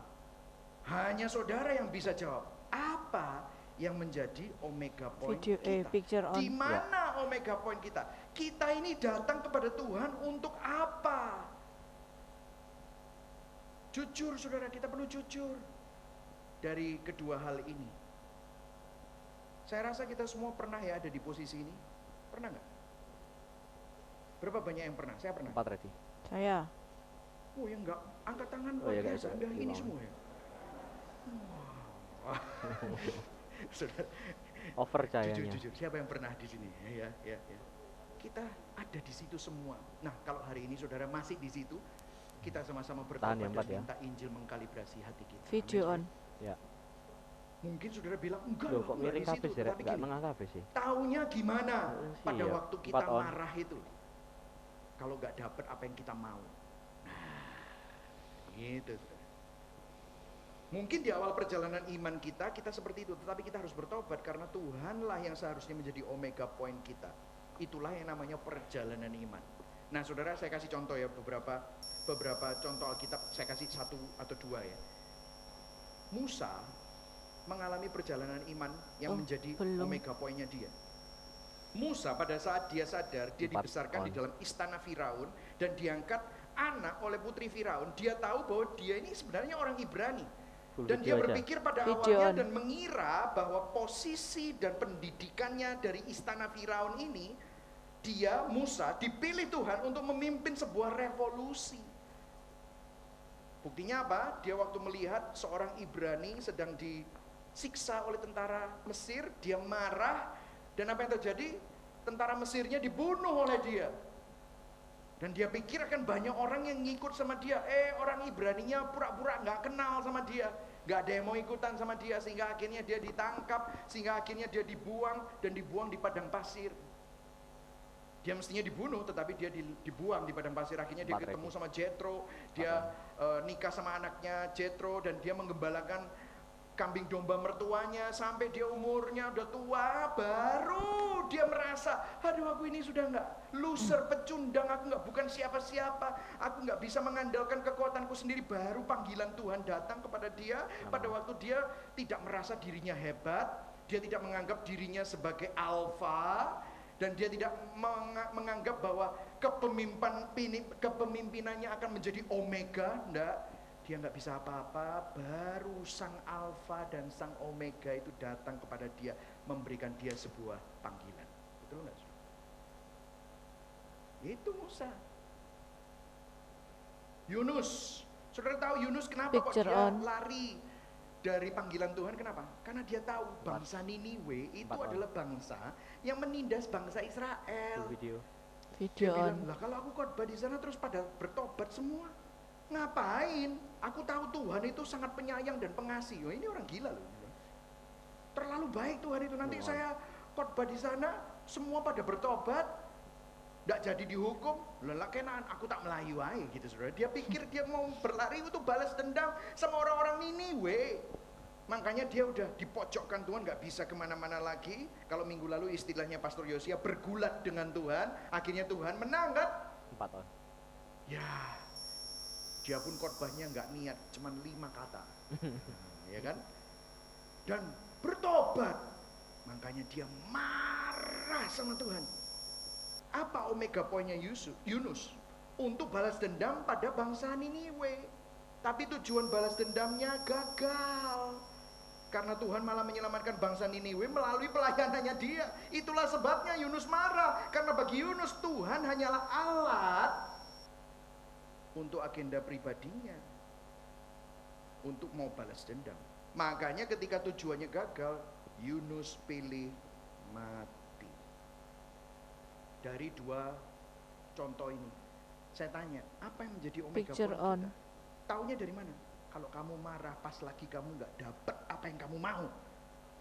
hanya saudara yang bisa jawab apa yang menjadi omega point Video kita. picture on. Di mana omega point kita? Kita ini datang kepada Tuhan untuk apa? Jujur saudara, kita perlu jujur dari kedua hal ini. Saya rasa kita semua pernah ya ada di posisi ini. Pernah nggak? Berapa banyak yang pernah? Saya pernah. 4 ready. Saya. Oh yang enggak, angkat tangan Oh, ya, biasa, guys, enggak ini lima. semua ya. Saudara, Over cahayanya. jujur, siapa yang pernah di sini? Ya. Kita ada di situ semua. Nah, kalau hari ini saudara masih di situ, kita sama-sama Tahan bertobat ya, dan Empat ya. minta Injil mengkalibrasi hati kita. Video Amin, on. Ya. Mungkin saudara bilang, enggak Loh lah, kok aku nggak miring di situ. kabeh sih, Rek? Tetapi Nggak gini, nengah kabeh sih. taunya gimana pada Iya, waktu kita 4 on. marah itu? Kalau nggak dapet apa yang kita mau. Nah, gitu. Saudara. Mungkin di awal perjalanan iman kita seperti itu, tetapi kita harus bertobat karena Tuhanlah yang seharusnya menjadi omega point kita. Itulah yang namanya perjalanan iman. Nah, saudara, saya kasih contoh ya, beberapa contoh Alkitab, saya kasih 1 atau 2 ya. Musa mengalami perjalanan iman yang Oh, menjadi belum. omega pointnya dia. Musa pada saat dia sadar, dia 4 dibesarkan on. di dalam istana Firaun dan diangkat anak oleh putri Firaun. Dia tahu bahwa dia ini sebenarnya orang Ibrani. Full Dan video dia aja. berpikir pada Video awalnya on. dan mengira bahwa posisi dan pendidikannya dari istana Firaun ini, dia, Musa, dipilih Tuhan untuk memimpin sebuah revolusi. Buktinya apa? Dia waktu melihat seorang Ibrani sedang disiksa oleh tentara Mesir, dia marah, dan apa yang terjadi? Tentara Mesirnya dibunuh oleh dia. Dan dia pikir akan banyak orang yang ngikut sama dia. Orang Ibraninya pura-pura nggak kenal sama dia. Nggak ada yang mau ikutan sama dia. Sehingga akhirnya dia ditangkap. Sehingga akhirnya dia dibuang. Dan dibuang di padang pasir. Dia mestinya dibunuh, tetapi dia dibuang di padang pasir. Akhirnya dia 4 ketemu Reki. sama Jethro. Dia nikah sama anaknya Jethro. Dan dia menggembalakan kambing domba mertuanya sampai dia umurnya udah tua, baru dia merasa, aduh aku ini sudah nggak loser, pecundang, aku nggak, bukan siapa-siapa, aku nggak bisa mengandalkan kekuatanku sendiri. Baru panggilan Tuhan datang kepada dia pada waktu dia tidak merasa dirinya hebat, dia tidak menganggap dirinya sebagai alfa, dan dia tidak menganggap bahwa kepemimpinannya akan menjadi omega. Enggak. Dia nggak bisa apa-apa, baru sang alfa dan sang omega itu datang kepada dia, memberikan dia sebuah panggilan. Betul nggak? Itu Musa. Yunus, saudara tahu Yunus kenapa kok Picture dia on. lari dari panggilan Tuhan? Kenapa? Karena dia tahu bangsa Niniwe itu 4 on. adalah bangsa yang menindas bangsa Israel. Full video. Video Dia on. bilang, lah kalau aku khotbah di sana terus pada bertobat semua, ngapain? Aku tahu Tuhan itu sangat penyayang dan pengasih. Oh, ini orang gila loh. Terlalu baik Tuhan itu. Nanti Tuhan. saya khotbah di sana, semua pada bertobat, tidak jadi dihukum. Lelah kenaan, aku tak melayu aja gitu saudara. Dia pikir dia mau berlari untuk balas dendam sama orang-orang Niniwe. Makanya dia udah dipojokkan Tuhan, nggak bisa kemana-mana lagi. Kalau minggu lalu istilahnya Pastor Yosia bergulat dengan Tuhan, akhirnya Tuhan menang kan? 4 on. Ya, dia pun khotbahnya nggak niat, cuman 5 kata, ya kan? Dan bertobat, makanya dia marah sama Tuhan. Apa omega poinnya Yunus? Untuk balas dendam pada bangsa Niniwe. Tapi tujuan balas dendamnya gagal. Karena Tuhan malah menyelamatkan bangsa Niniwe melalui pelayanannya dia. Itulah sebabnya Yunus marah. Karena bagi Yunus Tuhan hanyalah alat untuk agenda pribadinya, untuk mau balas dendam. Makanya ketika tujuannya gagal, Yunus pilih mati. Dari 2 contoh ini, saya tanya, apa yang menjadi omega Picture point on. kita? Taunya dari mana? Kalau kamu marah pas lagi kamu nggak dapat apa yang kamu mau,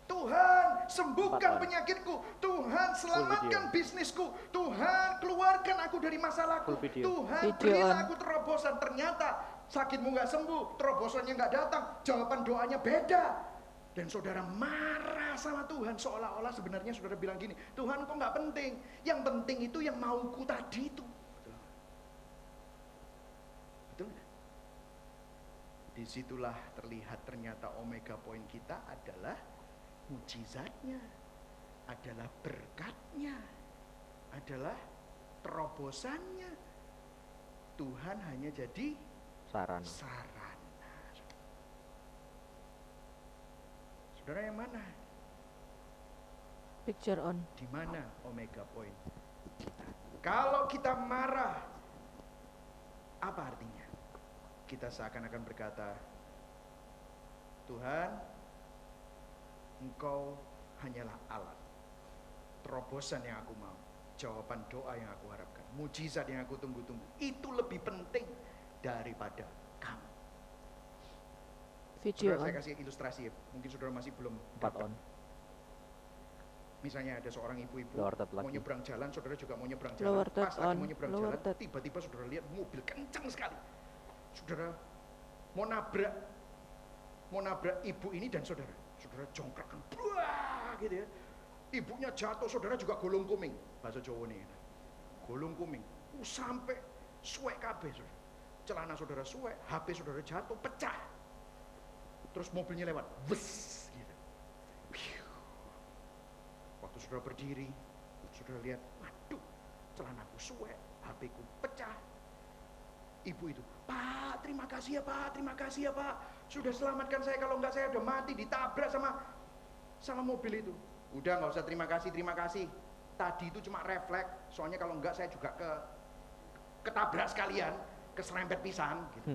Tuhan sembuhkan 4 on. penyakitku, Tuhan selamatkan bisnisku, Tuhan keluarkan aku dari masalahku, Full video. Tuhan Video berilah on. aku terobosan. Ternyata sakitmu nggak sembuh, terobosannya nggak datang, jawaban doanya beda. Dan saudara marah sama Tuhan, seolah-olah sebenarnya saudara bilang gini, Tuhan kok nggak penting, yang penting itu yang mauku tadi itu. Betul. Betul nggak? Disitulah terlihat ternyata omega point kita adalah mujizatnya, adalah berkatnya, adalah terobosannya. Tuhan hanya jadi Saran. sarana. Saudara yang mana? Picture on. Di mana omega point kita? Kalau kita marah, apa artinya? Kita seakan-akan berkata, Tuhan, Engkau hanyalah alat, terobosan yang aku mau, jawaban doa yang aku harapkan, mujizat yang aku tunggu-tunggu. Itu lebih penting daripada kamu. Video Saudara, saya on. kasih ilustrasi ya. Mungkin saudara masih belum 4 on. Misalnya ada seorang ibu-ibu Lower third mau lagi. nyebrang jalan, saudara juga mau nyebrang jalan. Lower third Pas lagi on, mau nyebrang lower jalan, third. tiba-tiba saudara lihat mobil kencang sekali. Saudara mau nabrak ibu ini dan saudara. Saudara jongkrakkan, buah gitu ya. Ibunya jatuh, saudara juga golong kuming. Bahasa Jawa nih. Golong kuming. Sampai suwek kabeh, saudara. Celana saudara suwek, HP saudara jatuh, pecah. Terus mobilnya lewat, wes gitu. Waktu saudara berdiri, saudara lihat, waduh, celanaku suwek, HP ku pecah. Ibu itu, Pak, terima kasih ya Pak, terima kasih ya Pak, sudah selamatkan saya, kalau enggak saya udah mati, ditabrak sama mobil itu. Udah nggak usah terima kasih. Tadi itu cuma refleks, soalnya kalau enggak saya juga ketabrak sekalian, keserempet pisan gitu.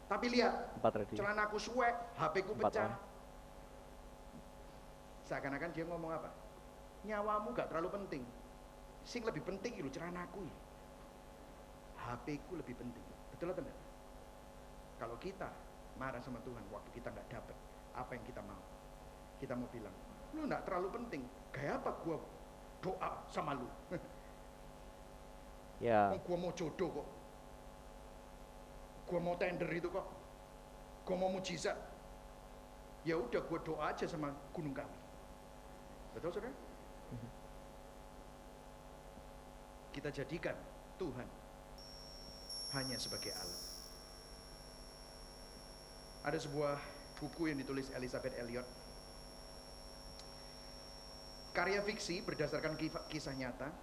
Tapi lihat, 4 ready. celanaku suwek, HP ku 4 pecah. on. Seakan-akan dia ngomong apa? Nyawamu gak terlalu penting. Sing lebih penting itu celanaku. HP ku lebih penting. Betul atau enggak? Kalau kita marah sama Tuhan waktu kita nggak dapat apa yang kita mau, kita mau bilang, lu nggak terlalu penting. Kayak apa gua doa sama lu? Ya, Gua mau jodoh kok. Gua mau tender itu kok. Gua mau mujizat. Ya udah gua doa aja sama gunung kami. Betul saudara? Kita jadikan Tuhan hanya sebagai alat. Ada sebuah buku yang ditulis Elizabeth Elliot. Karya fiksi berdasarkan kisah nyata.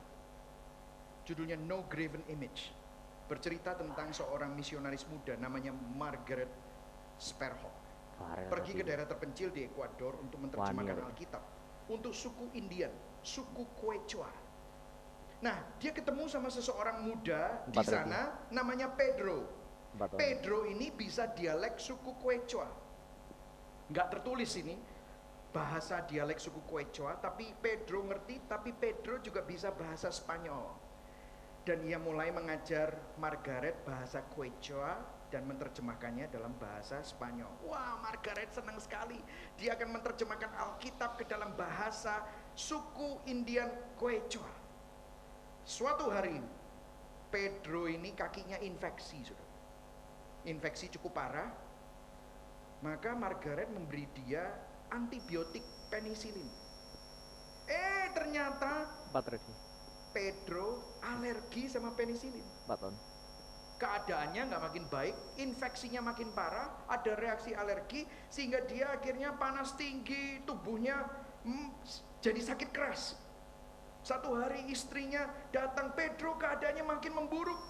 Judulnya No Graven Image. Bercerita tentang seorang misionaris muda namanya Margaret Sparhawk. Pergi ke daerah terpencil di Ekuador untuk menerjemahkan Alkitab untuk suku Indian, suku Quechua. Nah, dia ketemu sama seseorang muda di sana namanya Pedro. Pedro ini bisa dialek suku Quechua. Nggak tertulis ini bahasa dialek suku Quechua, tapi Pedro ngerti, tapi Pedro juga bisa bahasa Spanyol. Dan ia mulai mengajar Margaret bahasa Quechua dan menerjemahkannya dalam bahasa Spanyol. Wah, Margaret senang sekali. Dia akan menerjemahkan Alkitab ke dalam bahasa suku Indian Quechua. Suatu hari, Pedro ini kakinya infeksi, saudara. Infeksi cukup parah. Maka Margaret memberi dia antibiotik penisilin. Ternyata 4 ready. Pedro alergi sama penisilin. 4 on. Keadaannya nggak makin baik, infeksinya makin parah, ada reaksi alergi sehingga dia akhirnya panas tinggi, tubuhnya jadi sakit keras. Satu hari istrinya datang, Pedro keadaannya makin memburuk.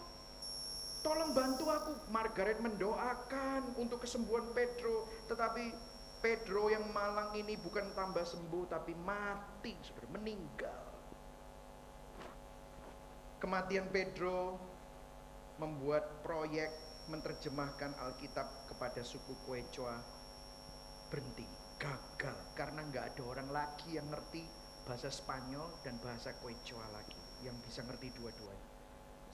Tolong bantu aku. Margaret mendoakan untuk kesembuhan Pedro, tetapi Pedro yang malang ini bukan tambah sembuh tapi mati, saudara, meninggal. Kematian Pedro membuat proyek menerjemahkan Alkitab kepada suku Quechua berhenti, gagal karena nggak ada orang lagi yang ngerti bahasa Spanyol dan bahasa Quechua lagi, yang bisa ngerti dua-duanya.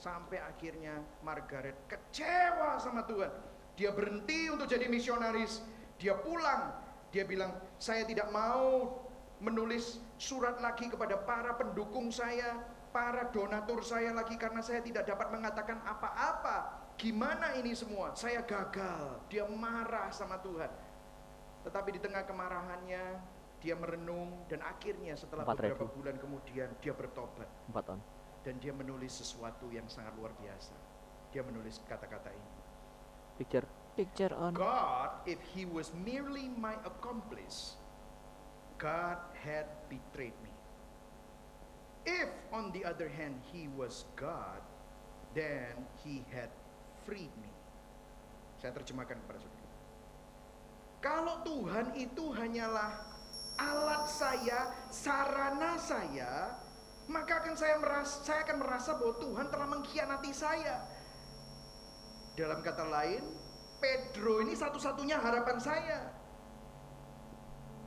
Sampai akhirnya Margaret kecewa sama Tuhan. Dia berhenti untuk jadi misionaris. Dia pulang. Dia bilang, saya tidak mau menulis surat lagi kepada para pendukung saya, para donatur saya lagi, karena saya tidak dapat mengatakan apa-apa. Gimana ini semua? Saya gagal. Dia marah sama Tuhan. Tetapi di tengah kemarahannya, dia merenung dan akhirnya setelah beberapa bulan kemudian dia bertobat. 4 on. Dan dia menulis sesuatu yang sangat luar biasa. Dia menulis kata-kata ini. Picture on. God, if he was merely my accomplice, God had betrayed me. If on the other hand he was God, then he had freed me. Saya terjemahkan kepada saudara. Kalau Tuhan itu hanyalah alat saya, sarana saya, maka saya akan merasa bahwa Tuhan telah mengkhianati saya. Dalam kata lain, Pedro ini satu-satunya harapan saya.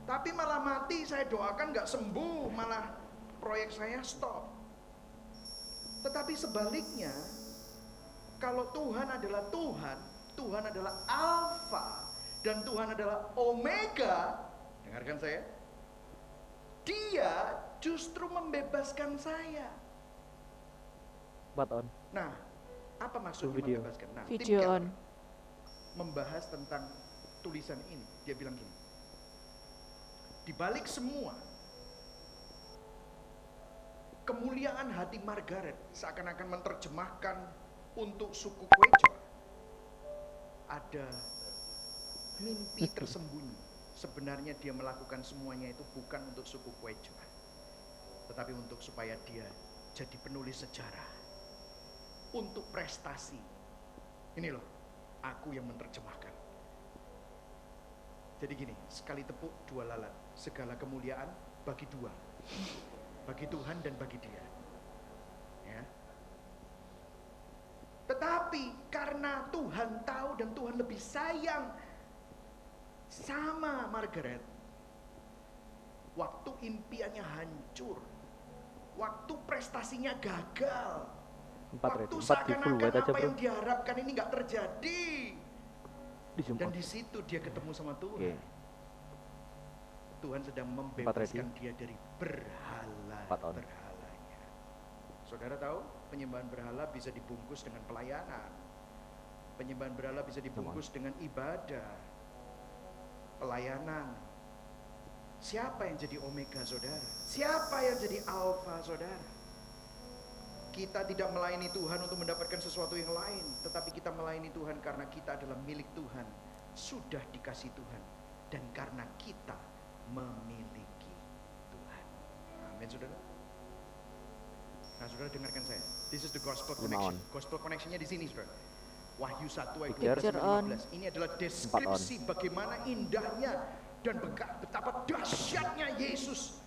Tapi malah mati, saya doakan nggak sembuh, malah proyek saya stop. Tetapi sebaliknya, kalau Tuhan adalah Tuhan, Tuhan adalah Alfa, dan Tuhan adalah Omega, dengarkan saya, Dia justru membebaskan saya. But on. Nah, apa maksudnya Video. membebaskan? Nah, Video Tim on. Keller membahas tentang tulisan ini. Dia bilang gini, di balik semua kemuliaan hati Margaret seakan-akan menerjemahkan untuk suku Quechua, ada mimpi tersembunyi. Sebenarnya dia melakukan semuanya itu bukan untuk suku Quechua, tetapi untuk supaya dia jadi penulis sejarah, untuk prestasi. Ini loh, aku yang menerjemahkan. Jadi gini, sekali tepuk dua lalat, segala kemuliaan bagi dua, bagi Tuhan dan bagi dia. Ya. Tetapi karena Tuhan tahu dan Tuhan lebih sayang sama Margaret, waktu impiannya hancur, waktu prestasinya gagal, 4 waktu rating. 4 di full seakan-akan white aja apa bro. yang diharapkan ini nggak terjadi, Di zoom dan out. di situ dia ketemu sama Tuhan. Oke. Tuhan sedang rating. membebaskan dia dari 4 on. berhalanya. Saudara tahu, penyembahan berhala bisa dibungkus dengan pelayanan. Penyembahan berhala bisa dibungkus dengan ibadah, pelayanan. Siapa yang jadi Omega, saudara? Siapa yang jadi Alfa, saudara? Kita tidak melayani Tuhan untuk mendapatkan sesuatu yang lain, tetapi kita melayani Tuhan karena kita adalah milik Tuhan, sudah dikasih Tuhan, dan karena kita memiliki Tuhan. Amin, saudara. Nah, saudara dengarkan saya. This is the gospel connection. Gospel connectionnya di sini, saudara. Wahyu 1 ayat 12 Picture on. 15. Ini adalah deskripsi bagaimana indahnya dan betapa dahsyatnya Yesus.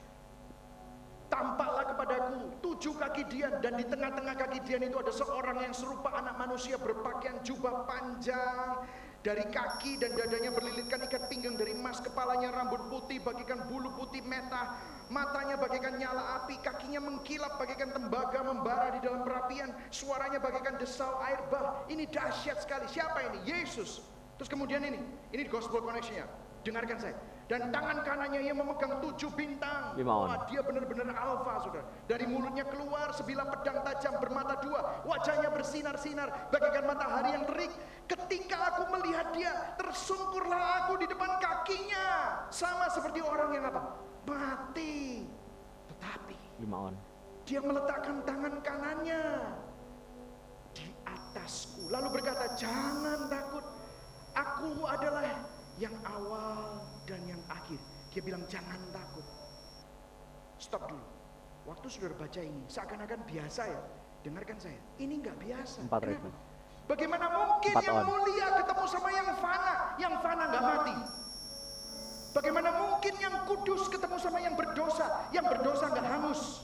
Tampaklah kepadaku 7 kaki Dian, dan di tengah-tengah kaki Dian itu ada seorang yang serupa anak manusia, berpakaian jubah panjang dari kaki dan dadanya berlilitkan ikat pinggang dari emas, kepalanya rambut putih bagaikan bulu putih meta, matanya bagaikan nyala api, kakinya mengkilap bagaikan tembaga membara di dalam perapian, suaranya bagaikan desau air bah. Ini dahsyat sekali. Siapa ini? Yesus. Terus kemudian ini gospel connection-nya. Dengarkan saya. Dan tangan kanannya ia memegang 7 bintang. Wah, dia benar-benar alfa, saudara. Dari mulutnya keluar sebilah pedang tajam bermata 2. Wajahnya bersinar-sinar bagaikan matahari yang terik. Ketika aku melihat dia, tersungkurlah aku di depan kakinya, sama seperti orang yang apa? Mati. Tetapi dia meletakkan tangan kanannya di atasku, lalu berkata, jangan takut, aku adalah yang awal dan yang akhir. Dia bilang jangan takut. Stop dulu. Waktu saudara baca ini seakan-akan biasa ya. Dengarkan saya, ini nggak biasa. 4 rating. Bagaimana mungkin 4 yang on. mulia ketemu sama yang fana nggak mati? Bagaimana mungkin yang kudus ketemu sama yang berdosa nggak hangus?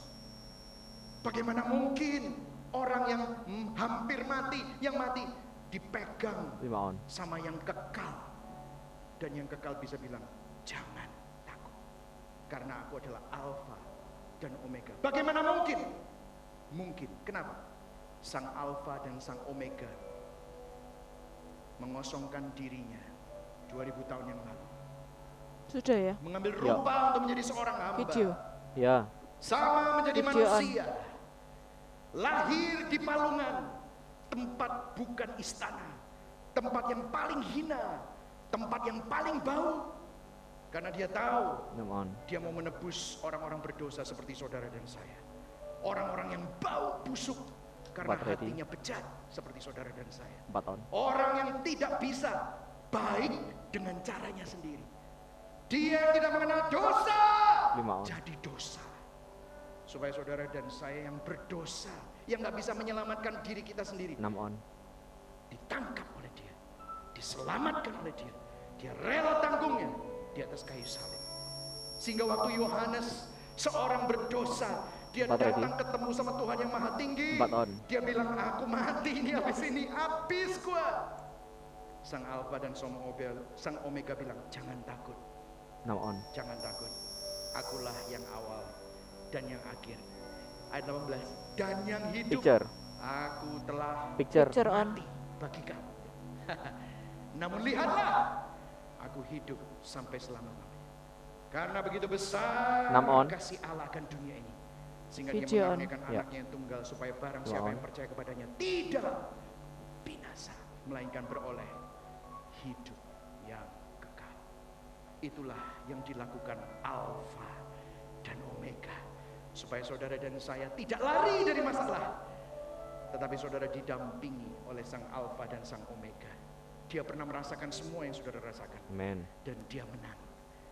Bagaimana mungkin orang yang hampir mati, yang mati dipegang 5 on. sama yang kekal? Dan yang kekal bisa bilang, jangan takut, karena aku adalah Alfa dan Omega. Bagaimana mungkin? Mungkin. Kenapa? Sang Alfa dan Sang Omega mengosongkan dirinya 2000 tahun yang lalu. Sudah ya? Mengambil rupa untuk menjadi seorang hamba. Video. Ya. Sama menjadi Video manusia. Lahir di palungan, tempat bukan istana, tempat yang paling hina, tempat yang paling bau. Karena dia tahu 6 on. dia mau menebus orang-orang berdosa seperti saudara dan saya. Orang-orang yang bau busuk karena 4 rating. hatinya bejat seperti saudara dan saya. 4 on. Orang yang tidak bisa baik dengan caranya sendiri. Dia tidak mengenal dosa, 5 on. jadi dosa. Supaya saudara dan saya yang berdosa, yang gak bisa menyelamatkan diri kita sendiri, 6 on. ditangkap oleh dia, diselamatkan oleh dia. Dia rela tanggungnya di atas kayu salib. Sehingga waktu Yohanes, seorang berdosa, dia 4 datang rating. ketemu sama Tuhan yang maha tinggi. 4 on. Dia bilang, aku mati ini, habis gua. Sang Alfa dan Sang Omega bilang, jangan takut, 6 on. Jangan takut. Akulah yang awal dan yang akhir. Ayat 18. Dan yang hidup. Picture. Aku telah Picture. Picture on. mati bagi kamu. Namun lihatlah, aku hidup sampai selama-lamanya. Karena begitu besar 6 on. kasih Allah akan dunia ini, sehingga Video dia on. mengaruniakan Ya. anaknya yang tunggal, supaya barang 2 siapa on. yang percaya kepadanya tidak binasa, melainkan beroleh hidup yang kekal. Itulah yang dilakukan Alfa dan Omega, supaya saudara dan saya tidak lari dari masalah, tetapi saudara didampingi oleh Sang Alfa dan Sang Omega. Dia pernah merasakan semua yang saudara rasakan, Amen. dan dia menang,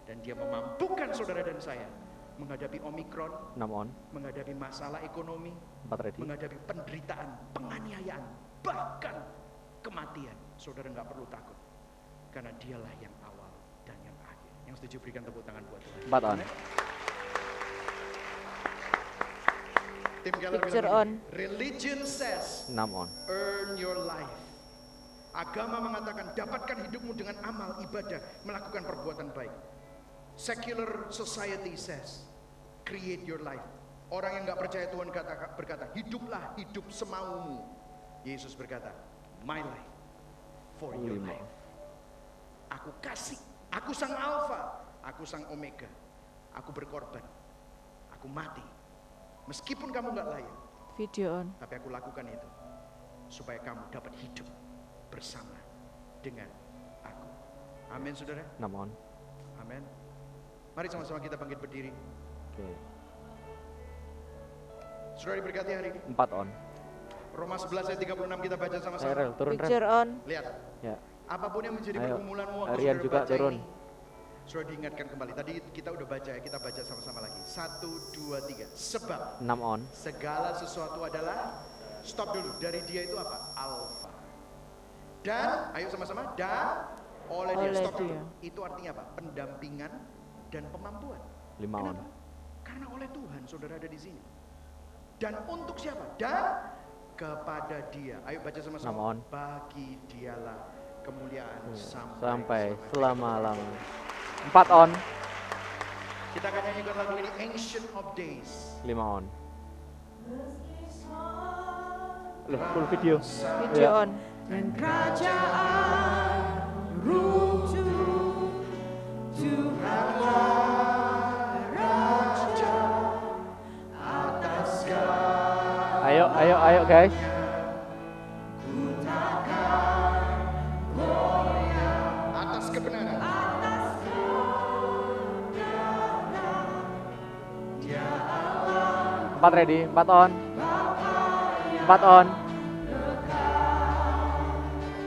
dan dia memampukan saudara dan saya menghadapi Omikron, 6 on. menghadapi masalah ekonomi, 4 ready. menghadapi penderitaan, penganiayaan, bahkan kematian. Saudara nggak perlu takut, karena dialah yang awal dan yang akhir. Yang setuju berikan tepuk tangan buat Tuhan. 4 on. Tim Keller Picture bilang on. begini, religion says 6 on. earn your life. Agama mengatakan dapatkan hidupmu dengan amal, ibadah, melakukan perbuatan baik. Secular society says create your life. Orang yang nggak percaya Tuhan berkata hiduplah hidup semaumu. Yesus berkata my life for your 5. life. Aku kasih, aku sang Alfa, aku sang Omega. Aku berkorban, aku mati. Meskipun kamu nggak layak, Video on. tapi aku lakukan itu supaya kamu dapat hidup bersama dengan aku. Amin, saudara. 6 on. Amin. Mari sama-sama kita bangkit berdiri. Oke. Saudara diberkati hari ini. 4 on. Roma 11 ayat 36 kita baca sama-sama. Rel, turun Rel. Picture on. Lihat, Ya. apapun yang menjadi Ayo, pergumulanmu waktu Rian saudara juga baca turun. ini, saudara diingatkan kembali. Tadi kita udah baca ya, kita baca sama-sama lagi. 1, 2, 3. Sebab 6 on. segala sesuatu adalah, stop dulu, dari dia itu apa? Alfa. Dan, ayo sama-sama, dan oleh dia, Oleh stop dulu. dia. Itu artinya apa? Pendampingan dan pemampuan. 5 on. Kenapa? Karena oleh Tuhan saudara ada di sini. Dan untuk siapa? Dan kepada dia. Ayo baca sama-sama. 6 on. Bagi dialah kemuliaan Sampai selama-lamanya. 4 on. Kita akan nyanyikan lagu ini, Ancient of Days. 5 on. Loh, full video. Video Ya. on. Dan kerajaan runtuh, Tuhanlah Raja atas segala. Ayo guys. Atas kebenaran. Empat ready, 4 on. 4 on.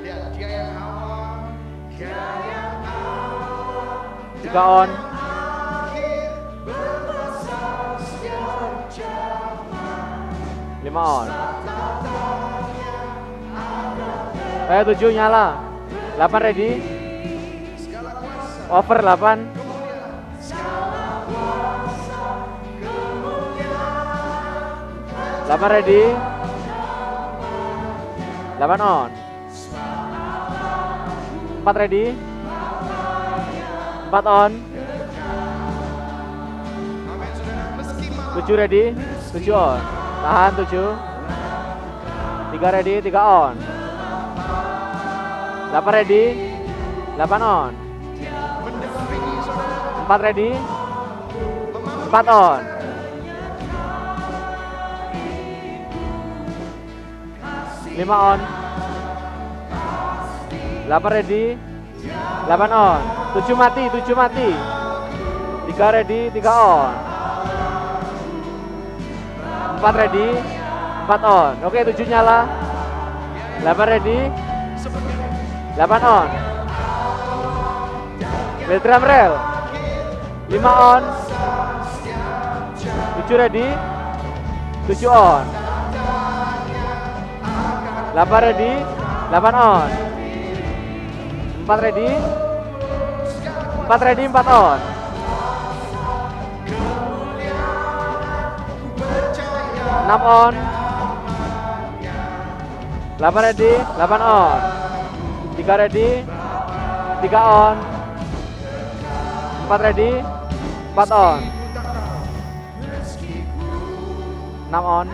Lihat, dia yang awal, dia yang 3 on. akhir, berkuasa setiap zaman. 5 on. Ayo 7 nyala. 8 ready. Segala kuasa, Over 8. kemuliaan, 8 ready. 8 on. 4 ready. 4 on. amin saudara, meski malam 7 ready. 7 on. Tahan 7. 3 ready, 3 on. 8 ready. 8 on. mendampingi saudara, 4 ready. memampukan 4 on. 5 on. 8 ready. 8 on. 7 mati, 7 mati. 3 ready, 3 on. 4 ready. 4 on. Oke, 7 nyala. 8 ready. 8 on. Bel drum rel. 5 on. 7 ready. 7 on. 8 ready. 8 on. 4 ready. 4 ready, 4 on. 6 on. 8 ready, 8 on. 3 ready, 3 on. 4 ready, 4 on. 6 on,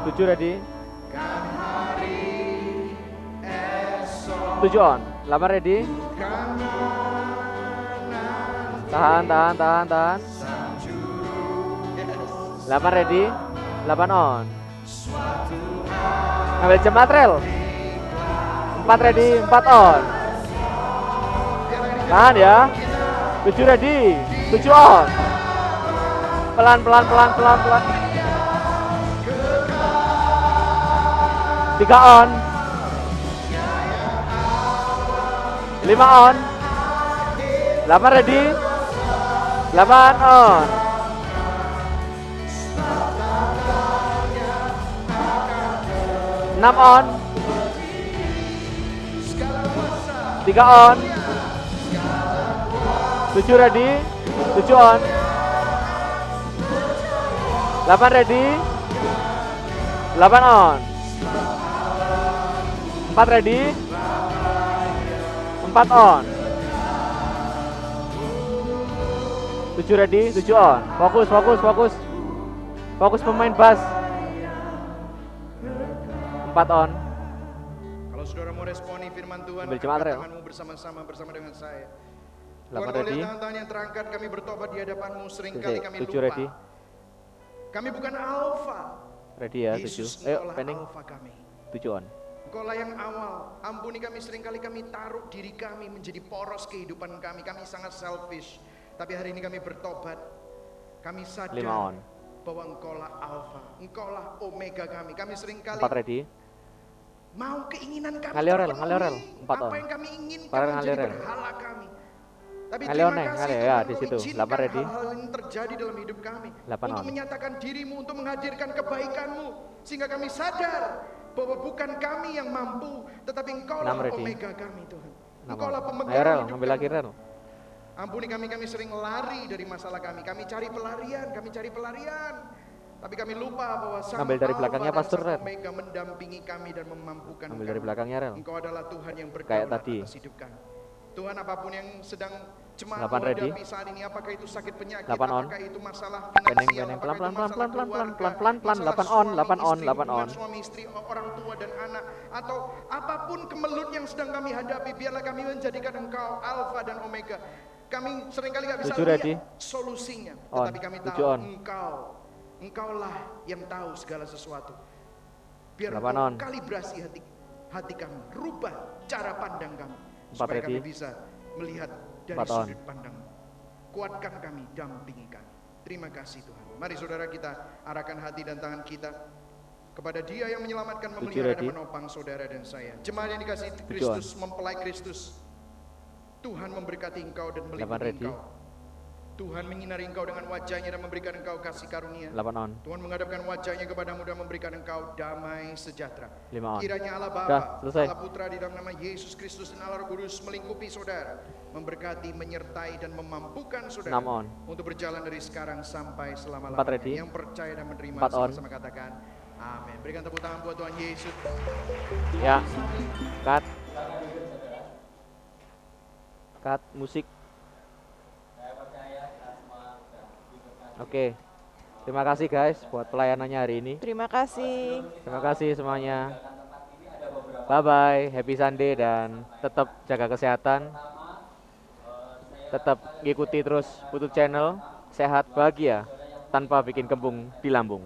7 ready, 7 on, 8 ready. Tahan. 8 ready, 8 on. Ambil jam material. 4 ready, 4 on. Tahan ya. 7 ready, 7 on. Pelan. 3 on. 5 on. 8 ready, 8 on. 6 on. 3 on. 7 ready, 7 on. 8 ready, 8 on. 4 ready, 4 on. 7 ready, 7 on. Fokus pemain bass. 4 on. Kalau saudara mau responi firman Tuhan, Ambil angkat jemaat, Rel. tanganmu bersama dengan saya. 8 Tuhan, ready. lihat tangan yang terangkat, kami bertobat di hadapan-Mu, seringkali kami 7 lupa. ready. Kami bukan alfa. Ready ya, 7. Yesus, Ayo, Engkaulah pending. alfa kami. 7 on. Engkaulah yang awal. Ampuni kami, seringkali kami taruh diri kami menjadi poros kehidupan kami. Kami sangat selfish. Tapi hari ini kami bertobat. Kami 5 sadar on. bahwa Engkaulah alfa. Engkaulah omega kami. Kami seringkali 4 ready. mau keinginan kami Ngalir, Rel, terpenuhi. ngalir, Rel. 4 Apa on. yang kami inginkan Ngalir, menjadi ngalir, Rel. berhala kami. Tapi Ngalir, terima Neng, kasih ngalir, Tuhan, ya, Engkau di situ. izinkan 8 ready. hal-hal ini terjadi dalam hidup kami. 8 Untuk on. menyatakan dirimu, untuk menghadirkan kebaikan-Mu. Sehingga kami sadar bahwa bukan kami yang mampu, tetapi Engkaulah 6 ready. omega kami Tuhan. 6 Engkaulah on. pemegang Ayo Rel, hidup ambil kami. lagi Rel. Ampuni kami sering lari dari masalah kami. Kami cari pelarian. Tapi kami lupa bahwa Sang Ambil dari Alfa belakangnya, dan Pastor Sang Red. Omega mendampingi kami dan memampukan Ambil kami. dari belakangnya Rel. Engkau adalah Tuhan yang Kayak berdaulat tadi. atas hidup kami. Tuhan, apapun yang sedang jemaat 8 ready. menghadapi saat ini, apakah itu sakit penyakit, 8 on. apakah itu masalah Pending, finansial, pending. apakah itu masalah keluarga, Pelan. masalah 8 on, suami 8 on, istri, 8 on. hubungan suami istri, orang tua dan anak, atau apapun kemelut yang sedang kami hadapi, biarlah kami menjadikan Engkau Alfa dan Omega. Kami seringkali gak bisa 7 ready. lihat solusinya, On. tetapi kami 7 tahu on. Engkaulah yang tahu segala sesuatu. Biar 8 Engkau on. kalibrasi hati kami, rubah cara pandang kami, 4 supaya ready. kami bisa melihat dari 4 on. sudut pandang. Kuatkan kami, dampingi kami. Terima kasih Tuhan. Mari saudara kita arahkan hati dan tangan kita kepada Dia yang menyelamatkan, memelihara dan ready. menopang saudara dan saya. Jemaat yang dikasihi 7 Kristus, mempelai Kristus. Tuhan memberkati engkau dan 8 melindungi ready. engkau. Tuhan menyinari engkau dengan wajahnya dan memberikan engkau kasih karunia. 8 on. Tuhan menghadapkan wajahnya kepadamu dan memberikan engkau damai sejahtera. 5 on. Kiranya Allah Dah, Bapa, selesai. Allah Putra di dalam nama Yesus Kristus dan Allah Roh Kudus melingkupi saudara, memberkati, menyertai dan memampukan saudara 6 on. untuk berjalan dari sekarang sampai 4 selama-lamanya. ready. Yang percaya dan menerima 4 on. sama-sama katakan amin. Berikan tepuk tangan buat Tuhan Yesus. Ya. Cut musik. Oke. Terima kasih guys buat pelayanannya hari ini. Terima kasih. Terima kasih semuanya. Bye bye, happy Sunday dan tetap jaga kesehatan. Tetap ikuti terus YouTube channel Sehat Bahagia tanpa bikin kembung di lambung.